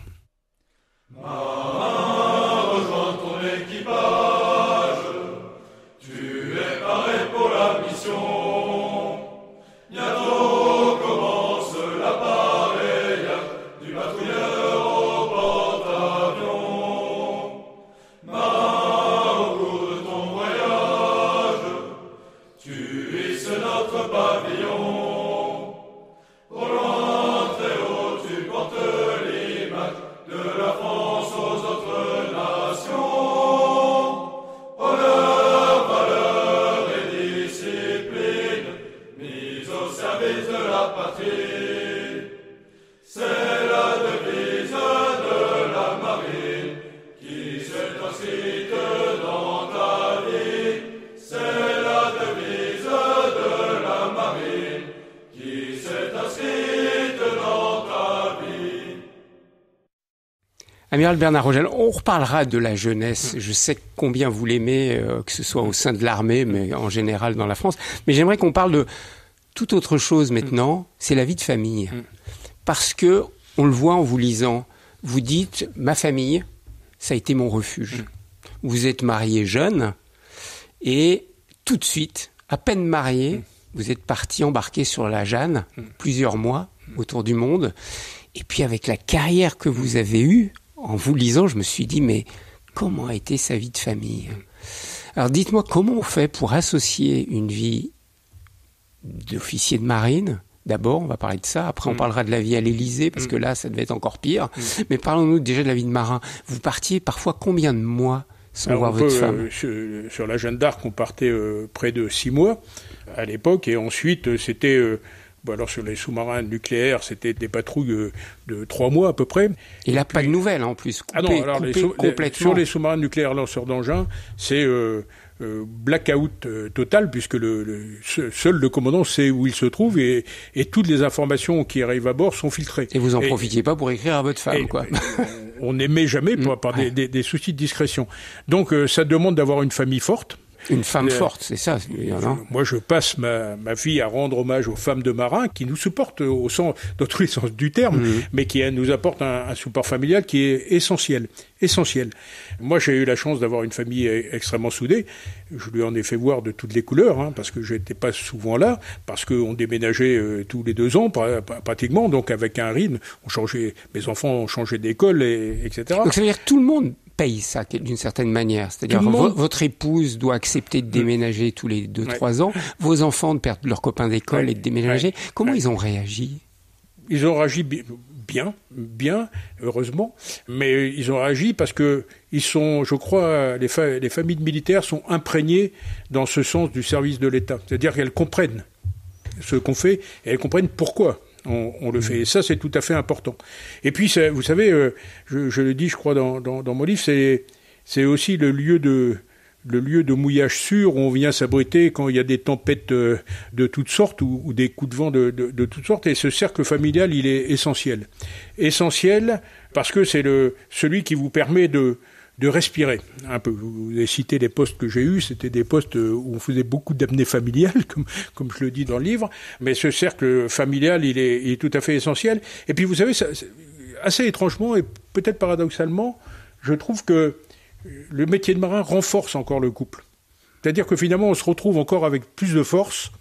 Bientôt commence l'appareillage du patrouilleur. Amiral Bernard Rogel, on reparlera de la jeunesse. Je sais combien vous l'aimez, que ce soit au sein de l'armée, mais en général dans la France. Mais j'aimerais qu'on parle de toute autre chose maintenant, c'est la vie de famille. Parce que, on le voit en vous lisant, vous dites, ma famille, ça a été mon refuge. Vous êtes marié jeune, et tout de suite, à peine marié, vous êtes parti embarquer sur la Jeanne, plusieurs mois, autour du monde. Et puis avec la carrière que vous avez eue, en vous lisant, je me suis dit, mais comment a été sa vie de famille ? Alors dites-moi, comment on fait pour associer une vie d'officier de marine ? D'abord, on va parler de ça. Après, on parlera de la vie à l'Élysée, parce que là, ça devait être encore pire. Mais parlons-nous déjà de la vie de marin. Vous partiez parfois combien de mois sans voir votre femme ? Sur la Jeanne d'Arc, on partait près de 6 mois à l'époque. Et ensuite, c'était... alors sur les sous-marins nucléaires, c'était des patrouilles de 3 mois à peu près. Et là, pas de nouvelles en plus. Complètement. Sur les sous-marins nucléaires lanceurs d'engins, c'est blackout total, puisque seul le commandant sait où il se trouve et toutes les informations qui arrivent à bord sont filtrées. Et vous en profitiez pas pour écrire à votre femme, quoi. On n'aimait jamais par des soucis de discrétion. Donc ça demande d'avoir une famille forte. Une femme forte, c'est ça. Moi, je passe ma vie à rendre hommage aux femmes de marins qui nous supportent dans tous les sens du terme, mais qui nous apportent un support familial qui est essentiel. Moi, j'ai eu la chance d'avoir une famille extrêmement soudée. Je lui en ai fait voir de toutes les couleurs, parce que j'étais pas souvent là, parce qu'on déménageait tous les 2 ans pratiquement, donc avec un rythme. Mes enfants ont changé d'école, etc. Donc ça veut dire que tout le monde paye ça d'une certaine manière. C'est-à-dire votre épouse doit accepter de déménager tous les 2-3 ans. Vos enfants de perdre leurs copains d'école et de déménager. Comment ils ont réagi ? Ils ont réagi bien, heureusement. Mais ils ont réagi parce que ils sont, je crois, les familles de militaires sont imprégnées dans ce sens du service de l'État. C'est-à-dire qu'elles comprennent ce qu'on fait et elles comprennent pourquoi on le fait. Et ça, c'est tout à fait important. Et puis, vous savez, je le dis, je crois, dans mon livre, c'est aussi le lieu de mouillage sûr où on vient s'abriter quand il y a des tempêtes de toutes sortes ou des coups de vent de toutes sortes. Et ce cercle familial, il est essentiel. Essentiel parce que c'est celui qui vous permet de respirer un peu. Vous avez cité les postes que j'ai eus, c'était des postes où on faisait beaucoup d'apnée familiale, comme je le dis dans le livre, mais ce cercle familial, il est tout à fait essentiel. Et puis vous savez, assez étrangement et peut-être paradoxalement, je trouve que le métier de marin renforce encore le couple. C'est-à-dire que finalement, on se retrouve encore avec plus de force,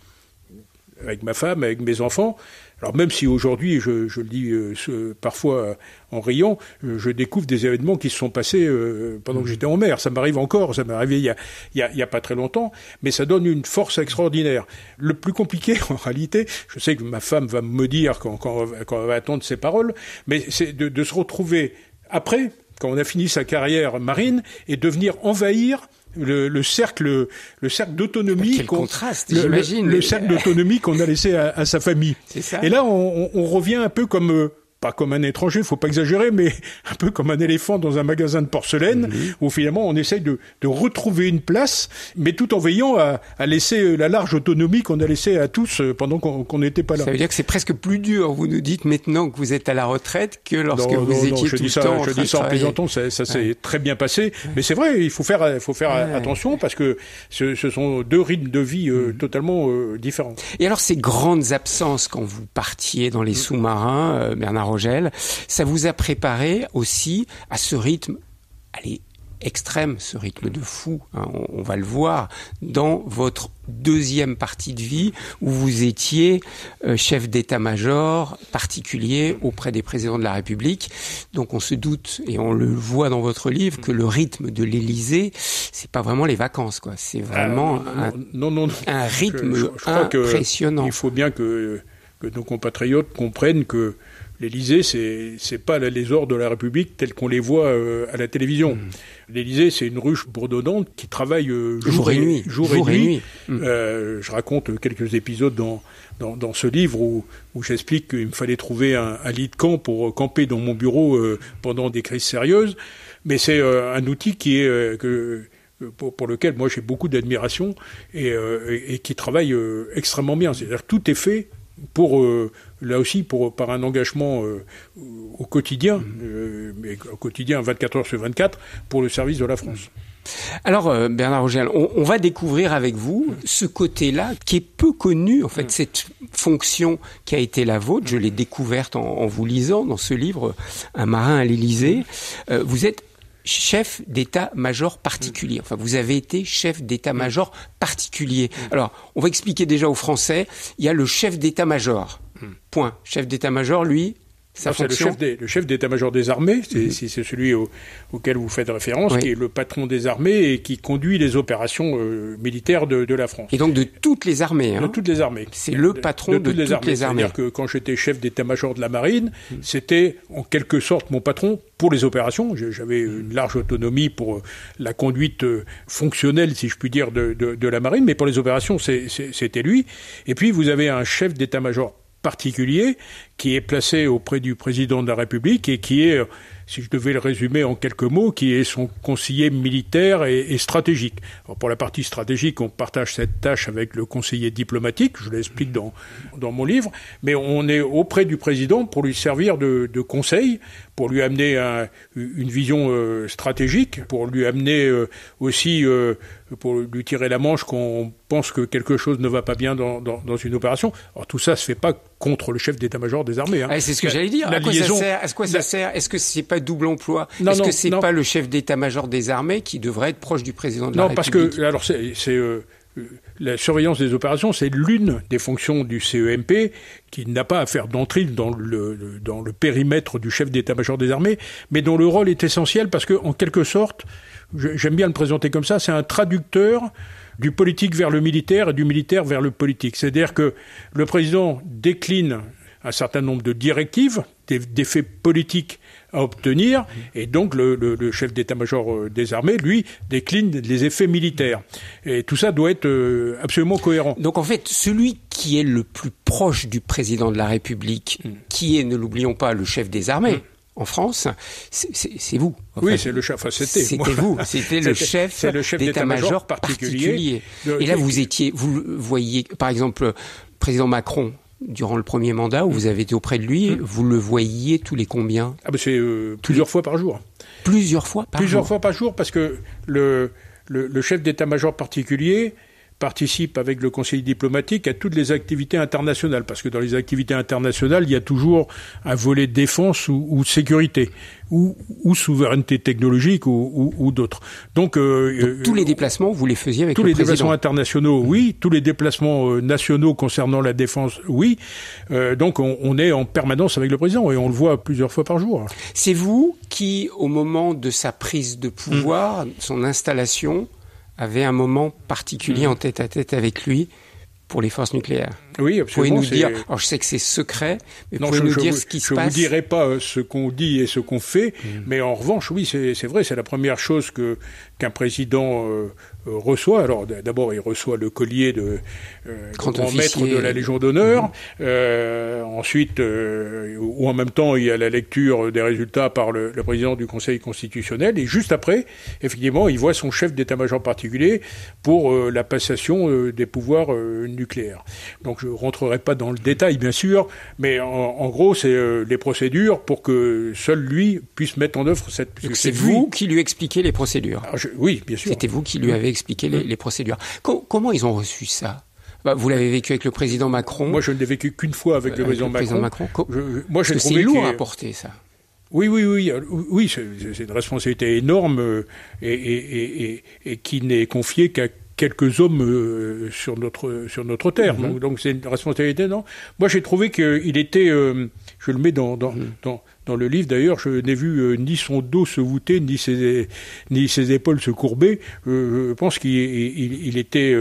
avec ma femme, avec mes enfants. Alors même si aujourd'hui, je le dis parfois en riant, je découvre des événements qui se sont passés pendant que j'étais en mer. Ça m'arrive encore, ça m'est arrivé il y a pas très longtemps, mais ça donne une force extraordinaire. Le plus compliqué, en réalité, je sais que ma femme va me dire quand elle va attendre ses paroles, mais c'est de se retrouver après, quand on a fini sa carrière marine, et de venir envahir le cercle d'autonomie le cercle d'autonomie qu'on a laissé à sa famille. C'est ça. Et là on revient un peu comme pas comme un étranger, faut pas exagérer, mais un peu comme un éléphant dans un magasin de porcelaine, où finalement on essaye de retrouver une place, mais tout en veillant à laisser la large autonomie qu'on a laissée à tous pendant qu'on n'était pas là. Ça veut dire que c'est presque plus dur, vous nous dites maintenant que vous êtes à la retraite, que lorsque vous étiez tout le temps en train de travailler. Je dis ça en plaisantant, ça s'est très bien passé, mais c'est vrai, il faut faire attention, parce que ce sont 2 rythmes de vie totalement différents. Et alors ces grandes absences quand vous partiez dans les sous-marins, Bernard Rogel, ça vous a préparé aussi à ce rythme, extrême, ce rythme de fou, on va le voir, dans votre 2e partie de vie, où vous étiez chef d'état-major particulier auprès des présidents de la République. Donc on se doute, et on le voit dans votre livre, que le rythme de l'Élysée, c'est pas vraiment les vacances, quoi. C'est vraiment un rythme impressionnant. Il faut bien que nos compatriotes comprennent que l'Élysée, c'est pas les ors de la République tels qu'on les voit à la télévision. L'Élysée, c'est une ruche bourdonnante qui travaille jour et nuit. Je raconte quelques épisodes dans ce livre où j'explique qu'il me fallait trouver un lit de camp pour camper dans mon bureau pendant des crises sérieuses. Mais c'est un outil qui est pour lequel moi j'ai beaucoup d'admiration et qui travaille extrêmement bien. C'est-à-dire que tout est fait là aussi par un engagement au quotidien, mais au quotidien 24 heures sur 24, pour le service de la France. Alors Bernard Rogel, on va découvrir avec vous ce côté-là qui est peu connu, en fait, cette fonction qui a été la vôtre. Je l'ai découverte en vous lisant dans ce livre, Un marin à l'Élysée. Vous êtes chef d'état-major particulier. Enfin, vous avez été chef d'état-major particulier. Alors, on va expliquer déjà aux Français. Il y a le chef d'état-major. Point. Chef d'état-major, lui, sa fonction. C'est le chef d'état-major des armées. C'est celui auquel vous faites référence, qui est le patron des armées et qui conduit les opérations militaires de la France. Et donc de toutes les armées. De toutes les armées. C'est le patron de toutes les armées. C'est-à-dire que quand j'étais chef d'état-major de la marine, c'était en quelque sorte mon patron pour les opérations. J'avais une large autonomie pour la conduite fonctionnelle, si je puis dire, de la marine, mais pour les opérations, c'était lui. Et puis vous avez un chef d'état-major particulier qui est placé auprès du président de la République et qui est, si je devais le résumer en quelques mots, qui est son conseiller militaire et stratégique. Alors pour la partie stratégique, on partage cette tâche avec le conseiller diplomatique, je l'explique dans mon livre, mais on est auprès du président pour lui servir de conseil, pour lui amener une vision stratégique, pour lui amener aussi, pour lui tirer la manche quand on pense que quelque chose ne va pas bien dans une opération. Alors tout ça se fait pas contre le chef d'état-major des armées. C'est ce que j'allais dire. À quoi ça sert ? Est-ce que c'est pas double emploi ? Est-ce que c'est pas le chef d'état-major des armées qui devrait être proche du président de la République ? Non, parce que alors c'est la surveillance des opérations, c'est l'une des fonctions du CEMP qui n'a pas à faire d'entrée dans le périmètre du chef d'état-major des armées, mais dont le rôle est essentiel parce que, en quelque sorte, j'aime bien le présenter comme ça, c'est un traducteur du politique vers le militaire et du militaire vers le politique. C'est-à-dire que le président décline un certain nombre de directives, d'effets politiques à obtenir, et donc le chef d'état-major des armées, lui, décline les effets militaires. Et tout ça doit être absolument cohérent. Donc en fait, celui qui est le plus proche du président de la République, qui est, ne l'oublions pas, le chef des armées, en France, c'est vous. Oui, c'est le chef. Enfin, c'était vous. C'était le chef d'état-major particulier. Et là, vous voyez, par exemple, président Macron, durant le premier mandat où vous avez été auprès de lui, vous le voyiez tous les combien ? C'est plusieurs fois par jour. Plusieurs fois par jour, parce que le chef d'état-major particulier participe avec le conseil diplomatique à toutes les activités internationales, parce que dans les activités internationales, il y a toujours un volet défense ou sécurité, ou souveraineté technologique ou d'autres. Donc tous les déplacements, vous les faisiez avec le président ? Tous les déplacements internationaux, oui. Tous les déplacements nationaux concernant la défense, oui. Donc on est en permanence avec le président et on le voit plusieurs fois par jour. C'est vous qui, au moment de sa prise de pouvoir, son installation, avait un moment particulier en tête-à-tête avec lui pour les forces nucléaires. Oui, absolument. Vous pouvez nous dire, alors je sais que c'est secret, mais vous pouvez nous dire ce qui se passe. Je ne vous dirai pas ce qu'on dit et ce qu'on fait, mais en revanche, oui, c'est vrai, c'est la première chose qu'un président reçoit. Alors d'abord, il reçoit le collier de grand maître de la Légion d'honneur. Ensuite, ou en même temps, il y a la lecture des résultats par le président du Conseil constitutionnel. Et juste après, effectivement, il voit son chef d'état-major particulier pour la passation des pouvoirs nucléaires. Donc je ne rentrerai pas dans le détail, bien sûr, mais en gros, c'est les procédures pour que seul lui puisse mettre en œuvre cette... Donc c'est vous qui lui expliquez les procédures. Oui, bien sûr. C'était vous qui lui avez expliqué les procédures. Comment ils ont reçu ça ? Vous l'avez vécu avec le président Macron. Moi, je ne l'ai vécu qu'une fois avec le président Macron. Parce que c'est lourd à porter, ça. Oui, c'est une responsabilité énorme et qui n'est confiée qu'à quelques hommes sur notre terre. Donc c'est une responsabilité, non ? Moi, j'ai trouvé qu'il était... je le mets dans le livre, d'ailleurs, je n'ai vu ni son dos se voûter, ni ses épaules se courber. Je pense qu'il était...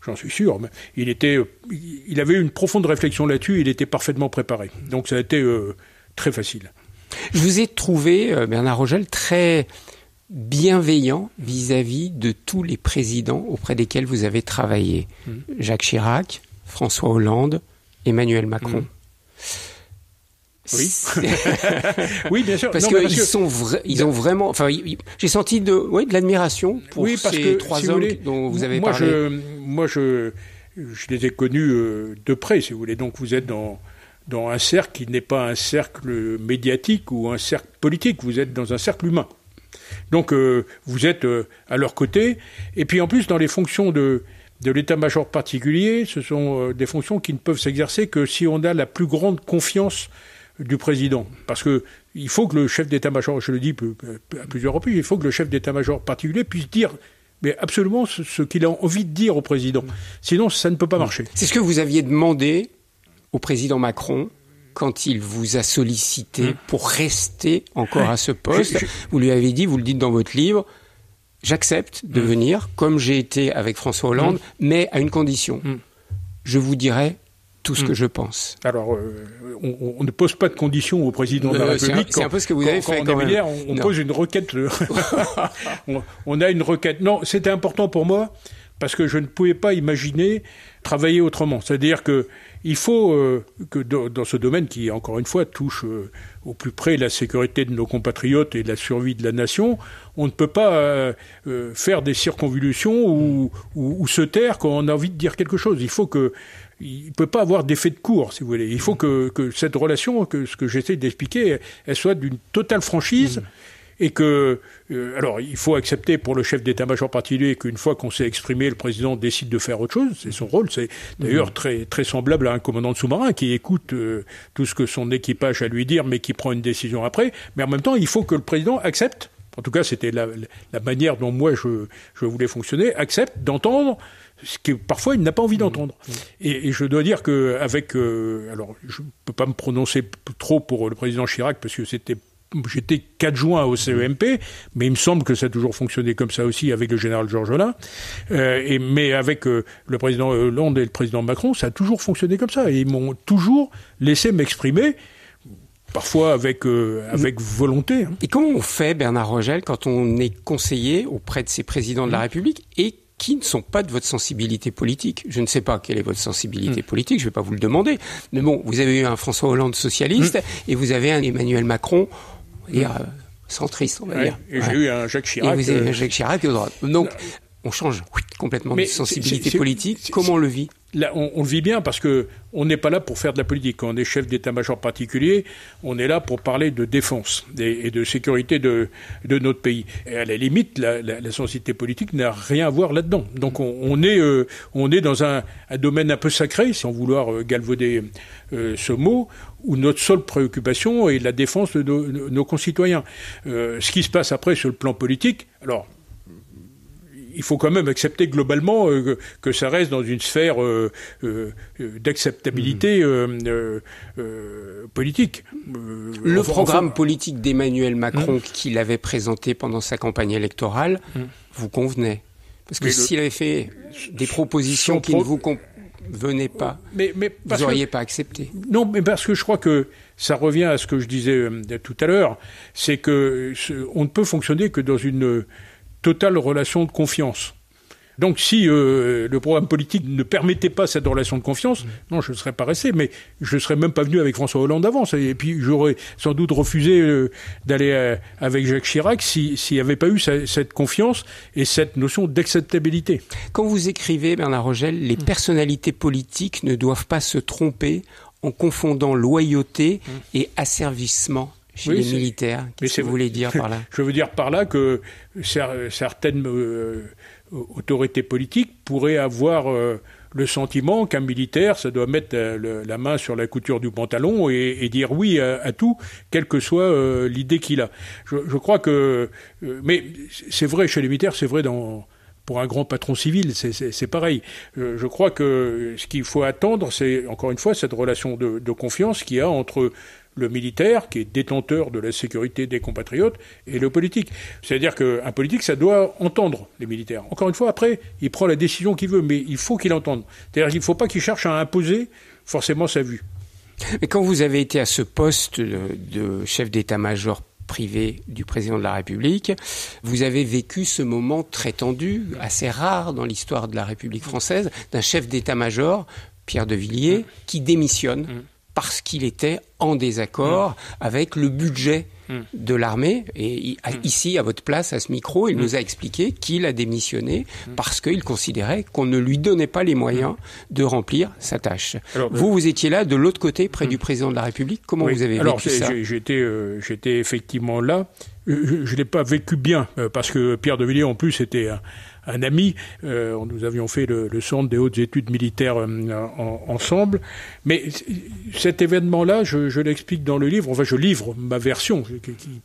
j'en suis sûr, mais il avait une profonde réflexion là-dessus, il était parfaitement préparé. Donc ça a été très facile. Je vous ai trouvé, Bernard Rogel, très bienveillant vis-à-vis de tous les présidents auprès desquels vous avez travaillé. Jacques Chirac, François Hollande, Emmanuel Macron. Oui. Oui, bien sûr. Parce qu'ils ont vraiment... Enfin, j'ai senti de l'admiration pour ces trois hommes dont vous avez parlé. je les ai connus de près, si vous voulez. Donc vous êtes dans un cercle qui n'est pas un cercle médiatique ou un cercle politique, vous êtes dans un cercle humain. Donc vous êtes à leur côté. Et puis en plus, dans les fonctions de l'état-major particulier, ce sont des fonctions qui ne peuvent s'exercer que si on a la plus grande confiance du président. Parce que il faut que le chef d'état-major, je le dis à plusieurs reprises, il faut que le chef d'état-major particulier puisse dire mais absolument ce qu'il a envie de dire au président. Sinon, ça ne peut pas marcher. C'est ce que vous aviez demandé au président Macron quand il vous a sollicité pour rester encore à ce poste. Vous lui avez dit, vous le dites dans votre livre, j'accepte de venir, comme j'ai été avec François Hollande, mais à une condition. Je vous dirai tout ce que je pense. Alors, on ne pose pas de conditions au président de la République. C'est un peu ce que vous avez fait quand même. On pose une requête. On a une requête. Non, c'était important pour moi parce que je ne pouvais pas imaginer travailler autrement. C'est-à-dire que il faut que dans ce domaine qui, encore une fois, touche au plus près la sécurité de nos compatriotes et la survie de la nation, on ne peut pas faire des circonvolutions ou se taire quand on a envie de dire quelque chose. Il ne peut pas avoir d'effet de cours, si vous voulez. Il faut que cette relation, ce que j'essaie d'expliquer, elle soit d'une totale franchise et que... alors, il faut accepter pour le chef d'état-major particulier qu'une fois qu'on s'est exprimé, le président décide de faire autre chose. C'est son rôle. C'est d'ailleurs très, très semblable à un commandant de sous-marin qui écoute tout ce que son équipage a à lui dire, mais qui prend une décision après. Mais en même temps, il faut que le président accepte. En tout cas, c'était la manière dont moi je voulais fonctionner. Accepte d'entendre ce que parfois il n'a pas envie d'entendre. Et je dois dire que alors je peux pas me prononcer trop pour le président Chirac parce que j'étais qu'adjoint au CEMP, mais il me semble que ça a toujours fonctionné comme ça aussi avec le général Georges Olain. Mais avec le président Hollande et le président Macron, ça a toujours fonctionné comme ça. Et ils m'ont toujours laissé m'exprimer. Parfois avec volonté. Et comment on fait, Bernard Rogel, quand on est conseiller auprès de ces présidents de la République et qui ne sont pas de votre sensibilité politique? Je ne sais pas quelle est votre sensibilité politique, je ne vais pas vous le demander. Mais bon, vous avez eu un François Hollande socialiste et vous avez un Emmanuel Macron, on va dire, centriste, on va dire. Et j'ai eu un Jacques Chirac. Et vous avez eu un Jacques Chirac de droite. Donc, on change complètement de sensibilité politique. Comment on le vit? Là, on le vit bien parce que on n'est pas là pour faire de la politique. Quand on est chef d'état-major particulier, on est là pour parler de défense et de sécurité de notre pays. Et à la limite, la sensibilité politique n'a rien à voir là-dedans. Donc on est dans un domaine un peu sacré, sans vouloir galvauder ce mot, où notre seule préoccupation est la défense de nos concitoyens. Ce qui se passe après sur le plan politique, alors il faut quand même accepter globalement que ça reste dans une sphère d'acceptabilité politique. Le programme politique d'Emmanuel Macron qu'il avait présenté pendant sa campagne électorale vous convenait? Parce que s'il avait fait des propositions qui ne vous convenaient pas, vous n'auriez pas accepté. Non, mais parce que je crois que ça revient à ce que je disais tout à l'heure, c'est que on ne peut fonctionner que dans une totale relation de confiance. Donc si le programme politique ne permettait pas cette relation de confiance, non, je ne serais pas resté, mais je ne serais même pas venu avec François Hollande avant. Et puis j'aurais sans doute refusé d'aller avec Jacques Chirac s'il n'y avait pas eu cette confiance et cette notion d'acceptabilité. Quand vous écrivez, Bernard Rogel, les personnalités politiques ne doivent pas se tromper en confondant loyauté et asservissement chez les militaires. Qu'est-ce que vous voulez dire par là? Je veux dire par là que certaines autorités politiques pourraient avoir le sentiment qu'un militaire, ça doit mettre la main sur la couture du pantalon et dire oui à tout, quelle que soit l'idée qu'il a. Je crois que... mais c'est vrai chez les militaires, c'est vrai pour un grand patron civil, c'est pareil. Je crois que ce qu'il faut attendre, c'est encore une fois cette relation de confiance qu'il y a entre le militaire, qui est détenteur de la sécurité des compatriotes, et le politique. C'est-à-dire qu'un politique, ça doit entendre les militaires. Encore une fois, après, il prend la décision qu'il veut, mais il faut qu'il entende. C'est-à-dire qu'il ne faut pas qu'il cherche à imposer forcément sa vue. Mais quand vous avez été à ce poste de chef d'état-major privé du président de la République, vous avez vécu ce moment très tendu, assez rare dans l'histoire de la République française, d'un chef d'état-major, Pierre de Villiers, qui démissionne parce qu'il était en désaccord avec le budget de l'armée. Et ici, à votre place, à ce micro, il nous a expliqué qu'il a démissionné parce qu'il considérait qu'on ne lui donnait pas les moyens de remplir sa tâche. Alors, vous étiez là, de l'autre côté, près du président de la République. Comment vous avez vécu ça ? J'étais effectivement là. Je ne l'ai pas vécu bien, parce que Pierre de Villiers, en plus, était un ami. Nous avions fait le centre des hautes études militaires ensemble. Mais cet événement-là, je l'explique dans le livre. Enfin, je livre ma version, qui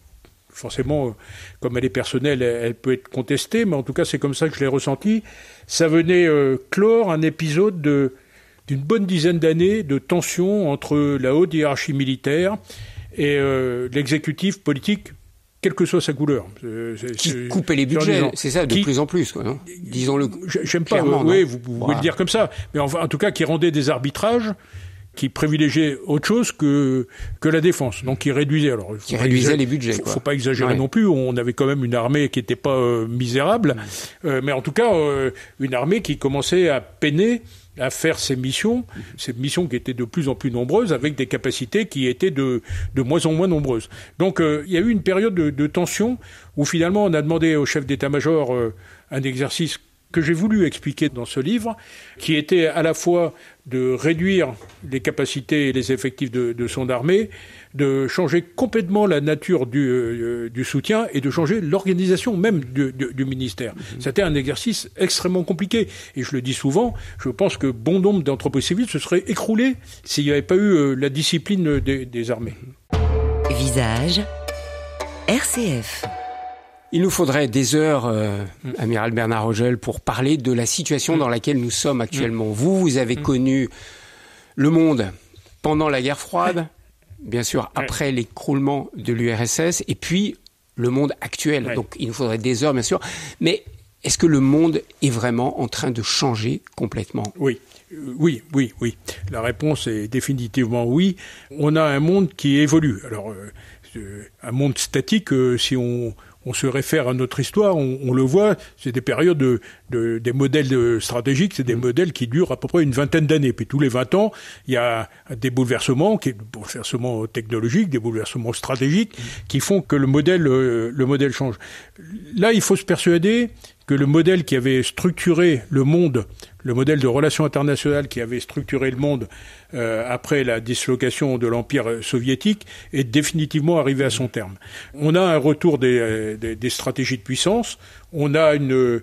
forcément, comme elle est personnelle, elle peut être contestée, mais en tout cas, c'est comme ça que je l'ai ressenti. Ça venait clore un épisode d'une bonne dizaine d'années de tension entre la haute hiérarchie militaire et l'exécutif politique, quelle que soit sa couleur. Qui coupait les budgets, c'est ça, de plus en plus, quoi, non ? Disons-le. J'aime pas, oui, vous pouvez le dire comme ça, mais en tout cas, qui rendait des arbitrages qui privilégiaient autre chose que la défense. Donc, qui réduisait. Alors, qui réduisait les budgets, quoi. Faut pas exagérer non plus. On avait quand même une armée qui était pas misérable, mais en tout cas, une armée qui commençait à peiner à faire ces missions qui étaient de plus en plus nombreuses, avec des capacités qui étaient de moins en moins nombreuses. Donc, il y a eu une période de tension où finalement on a demandé au chef d'état-major un exercice que j'ai voulu expliquer dans ce livre, qui était à la fois de réduire les capacités et les effectifs de son armée, de changer complètement la nature du soutien et de changer l'organisation même du ministère. C'était un exercice extrêmement compliqué. Et je le dis souvent, je pense que bon nombre d'entrepôts civils se seraient écroulés s'il n'y avait pas eu la discipline des armées. Visage RCF. Il nous faudrait des heures, amiral Bernard Rogel, pour parler de la situation dans laquelle nous sommes actuellement. Vous avez connu le monde pendant la guerre froide, bien sûr après l'écroulement de l'URSS, et puis le monde actuel. Ouais. Donc il nous faudrait des heures, bien sûr. Mais est-ce que le monde est vraiment en train de changer complètement ? Oui. La réponse est définitivement oui. On a un monde qui évolue. Alors, un monde statique, si on se réfère à notre histoire, on le voit, c'est des périodes des modèles stratégiques, c'est des modèles qui durent à peu près une vingtaine d'années. Puis tous les 20 ans, il y a des bouleversements technologiques, des bouleversements stratégiques, qui font que le modèle change. Là, il faut se persuader que le modèle qui avait structuré le monde, le modèle de relations internationales qui avait structuré le monde après la dislocation de l'Empire soviétique est définitivement arrivé à son terme. On a un retour des stratégies de puissance, on a une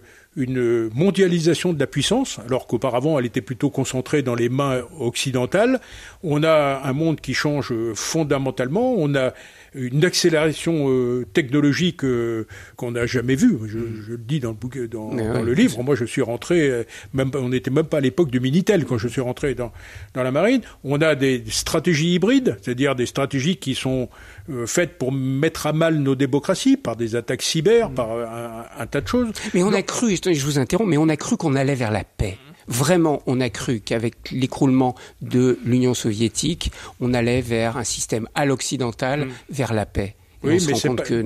mondialisation de la puissance, alors qu'auparavant elle était plutôt concentrée dans les mains occidentales. On a un monde qui change fondamentalement, on a une accélération technologique qu'on n'a jamais vue. Je le dis dans le livre. Moi, je suis rentré, on n'était même pas à l'époque du Minitel quand je suis rentré dans la marine. On a des stratégies hybrides, c'est-à-dire des stratégies qui sont faites pour mettre à mal nos démocraties par des attaques cyber, par un tas de choses. Mais on a cru, je vous interromps, mais on a cru qu'on allait vers la paix. Vraiment, on a cru qu'avec l'écroulement de l'Union soviétique, on allait vers un système à l'occidental, vers la paix. Et oui,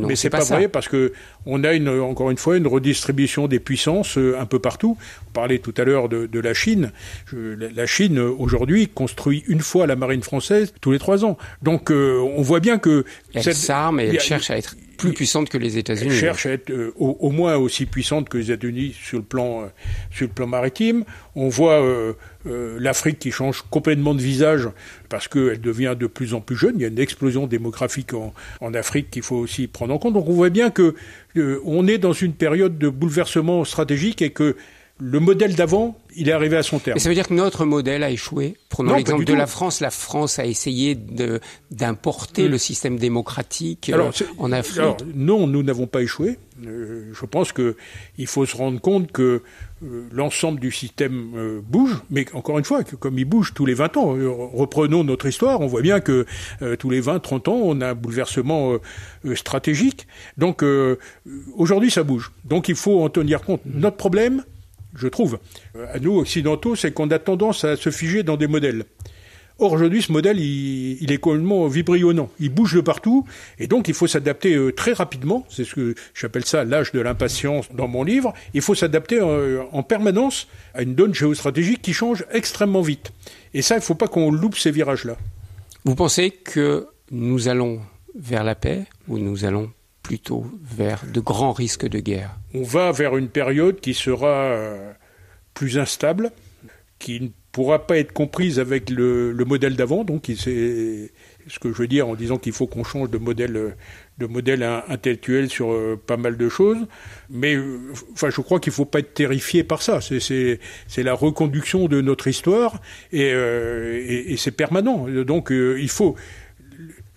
mais c'est pas vrai, parce que on a encore une fois une redistribution des puissances un peu partout. On parlait tout à l'heure de la Chine. La Chine aujourd'hui construit une fois la marine française tous les 3 ans. Donc on voit bien que elle s'arme et elle cherche à être plus puissante que les États-Unis. Elle cherche à être au moins aussi puissante que les États-Unis sur le plan maritime. On voit l'Afrique qui change complètement de visage parce qu'elle devient de plus en plus jeune. Il y a une explosion démographique en Afrique qu'il faut aussi prendre en compte. Donc on voit bien que on est dans une période de bouleversement stratégique et que le modèle d'avant, il est arrivé à son terme. Mais ça veut dire que notre modèle a échoué. Prenons l'exemple de la France. La France a essayé d'importer le système démocratique en Afrique. Alors, non, nous n'avons pas échoué. Je pense qu'il faut se rendre compte que l'ensemble du système bouge, mais encore une fois, comme il bouge tous les 20 ans, reprenons notre histoire, on voit bien que tous les 20-30 ans, on a un bouleversement stratégique. Donc aujourd'hui, ça bouge. Donc il faut en tenir compte. Notre problème, je trouve, à nous occidentaux, c'est qu'on a tendance à se figer dans des modèles. Or, aujourd'hui, ce modèle, il est complètement vibrionnant. Il bouge de partout, et donc il faut s'adapter très rapidement. C'est ce que j'appelle ça l'âge de l'impatience dans mon livre. Il faut s'adapter en permanence à une donne géostratégique qui change extrêmement vite. Et ça, il ne faut pas qu'on loupe ces virages-là. Vous pensez que nous allons vers la paix ou nous allons plutôt vers de grands risques de guerre? On va vers une période qui sera plus instable, qui ne pourra pas être comprise avec le modèle d'avant. Donc c'est ce que je veux dire en disant qu'il faut qu'on change de modèle intellectuel sur pas mal de choses. Mais je crois qu'il ne faut pas être terrifié par ça. C'est la reconduction de notre histoire et c'est permanent. Donc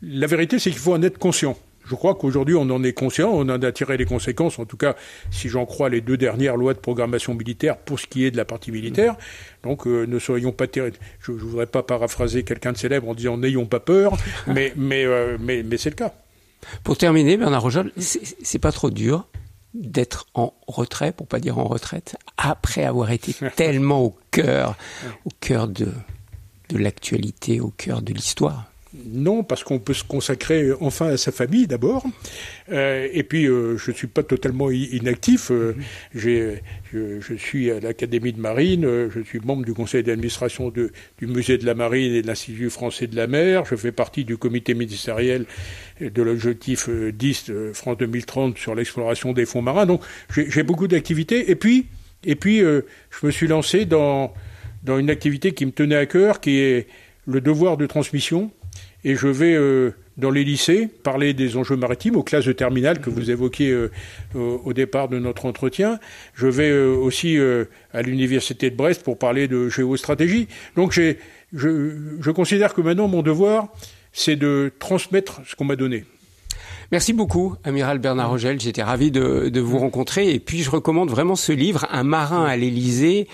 la vérité, c'est qu'il faut en être conscient. Je crois qu'aujourd'hui, on en est conscient, on en a tiré les conséquences, en tout cas, si j'en crois les 2 dernières lois de programmation militaire pour ce qui est de la partie militaire. Donc, ne soyons pas terribles. Je ne voudrais pas paraphraser quelqu'un de célèbre en disant « n'ayons pas peur », mais c'est le cas. Pour terminer, Bernard Rogel, c'est pas trop dur d'être en retrait, pour pas dire en retraite, après avoir été tellement au cœur de l'actualité, au cœur de l'histoire? Non, parce qu'on peut se consacrer enfin à sa famille d'abord. Et puis, je suis pas totalement inactif. Je suis à l'Académie de Marine. Je suis membre du conseil d'administration du Musée de la Marine et de l'Institut français de la mer. Je fais partie du comité ministériel de l'objectif 10 France 2030 sur l'exploration des fonds marins. Donc, j'ai beaucoup d'activités. Et puis, je me suis lancé dans une activité qui me tenait à cœur, qui est le devoir de transmission. Et je vais dans les lycées parler des enjeux maritimes, aux classes de terminale que vous évoquiez au départ de notre entretien. Je vais aussi à l'université de Brest pour parler de géostratégie. Donc je considère que maintenant mon devoir, c'est de transmettre ce qu'on m'a donné. Merci beaucoup, Amiral Bernard Rogel. J'étais ravi de vous rencontrer. Et puis je recommande vraiment ce livre, Un marin à l'Élysée,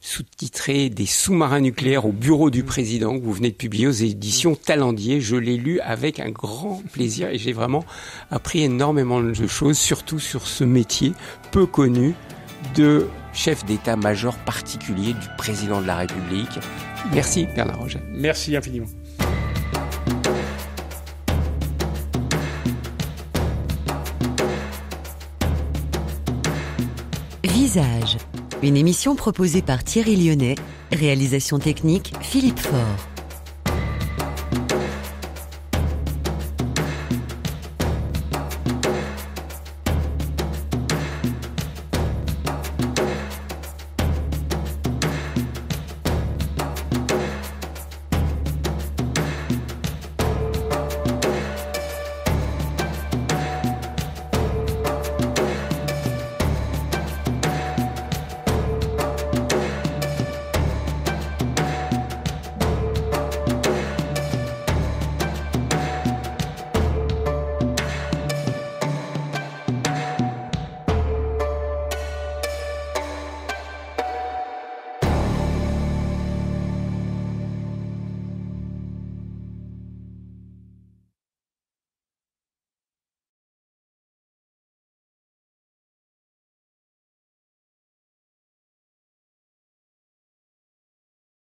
sous-titré « Des sous-marins nucléaires au bureau du président » que vous venez de publier aux éditions Talendier. Je l'ai lu avec un grand plaisir et j'ai vraiment appris énormément de choses, surtout sur ce métier peu connu de chef d'état-major particulier du président de la République. Merci Bernard Rogel. Merci infiniment. Visage, une émission proposée par Thierry Lyonnais, réalisation technique Philippe Faure.